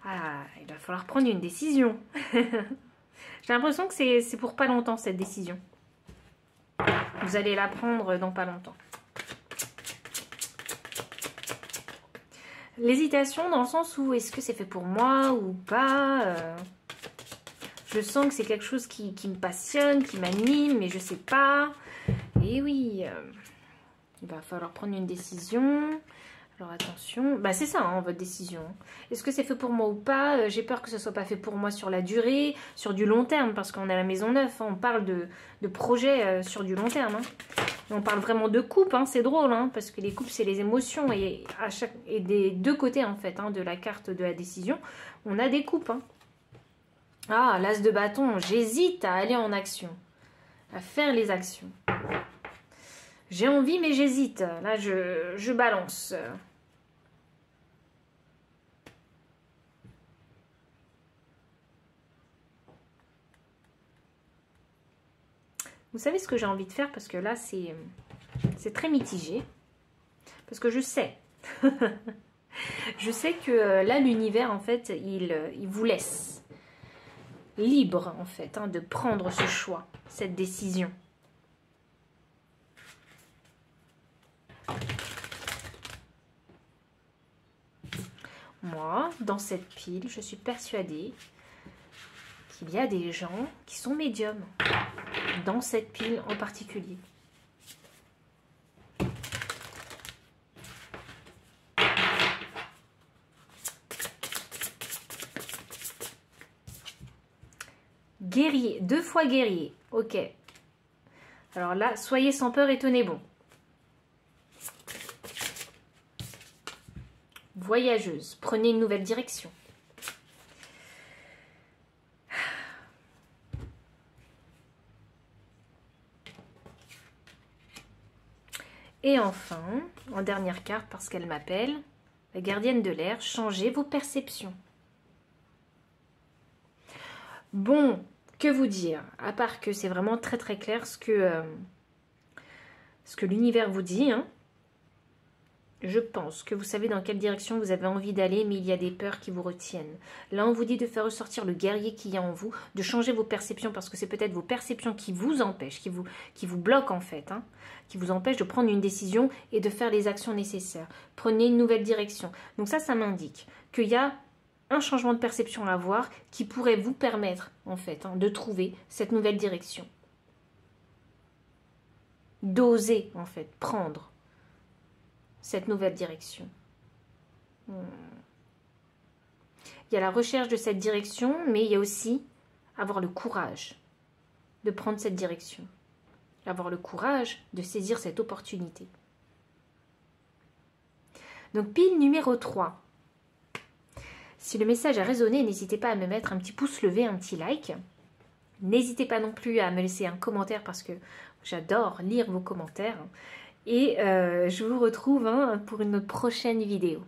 Ah, il va falloir prendre une décision. J'ai l'impression que c'est pour pas longtemps, cette décision. Vous allez la prendre dans pas longtemps. L'hésitation dans le sens où est-ce que c'est fait pour moi ou pas Je sens que c'est quelque chose qui me passionne, qui m'anime, mais je sais pas. Et oui, il va falloir prendre une décision. Alors attention, bah c'est ça votre décision. Est-ce que c'est fait pour moi ou pas? J'ai peur que ce soit pas fait pour moi sur la durée, sur du long terme, parce qu'on est à la maison neuve, on parle de projet sur du long terme. Et on parle vraiment de couple, c'est drôle, parce que les couples c'est les émotions et des deux côtés en fait, de la carte de la décision, on a des coupes. Ah, l'as de bâton, j'hésite à aller en action, à faire les actions. J'ai envie, mais j'hésite. Là, je balance. Vous savez ce que j'ai envie de faire? Parce que là, c'est très mitigé. Parce que je sais. Je sais que là, l'univers, en fait, il vous laisse libre, en fait, de prendre ce choix, cette décision. Moi, dans cette pile, je suis persuadée qu'il y a des gens qui sont médiums dans cette pile en particulier. Guerrier, 2 fois guerrier, ok. Alors là, soyez sans peur et tenez bon. Voyageuse, prenez une nouvelle direction. Et enfin, en dernière carte, parce qu'elle m'appelle, la gardienne de l'air, changez vos perceptions. Bon, Que vous dire? À part que c'est vraiment très très clair ce que l'univers vous dit, hein. Je pense que vous savez dans quelle direction vous avez envie d'aller, mais il y a des peurs qui vous retiennent. Là, on vous dit de faire ressortir le guerrier qu'il y a en vous, de changer vos perceptions, parce que c'est peut-être vos perceptions qui vous empêchent, qui vous bloquent en fait, hein, qui vous empêchent de prendre une décision et de faire les actions nécessaires. Prenez une nouvelle direction. Donc ça m'indique qu'il y a un changement de perception à avoir qui pourrait vous permettre, en fait, hein, de trouver cette nouvelle direction. D'oser, en fait, prendre cette nouvelle direction. Il y a la recherche de cette direction, mais il y a aussi avoir le courage de prendre cette direction. Avoir le courage de saisir cette opportunité. Donc, pile numéro 3. Si le message a résonné, n'hésitez pas à me mettre un petit pouce levé, un petit like. N'hésitez pas non plus à me laisser un commentaire parce que j'adore lire vos commentaires. Et je vous retrouve pour une prochaine vidéo.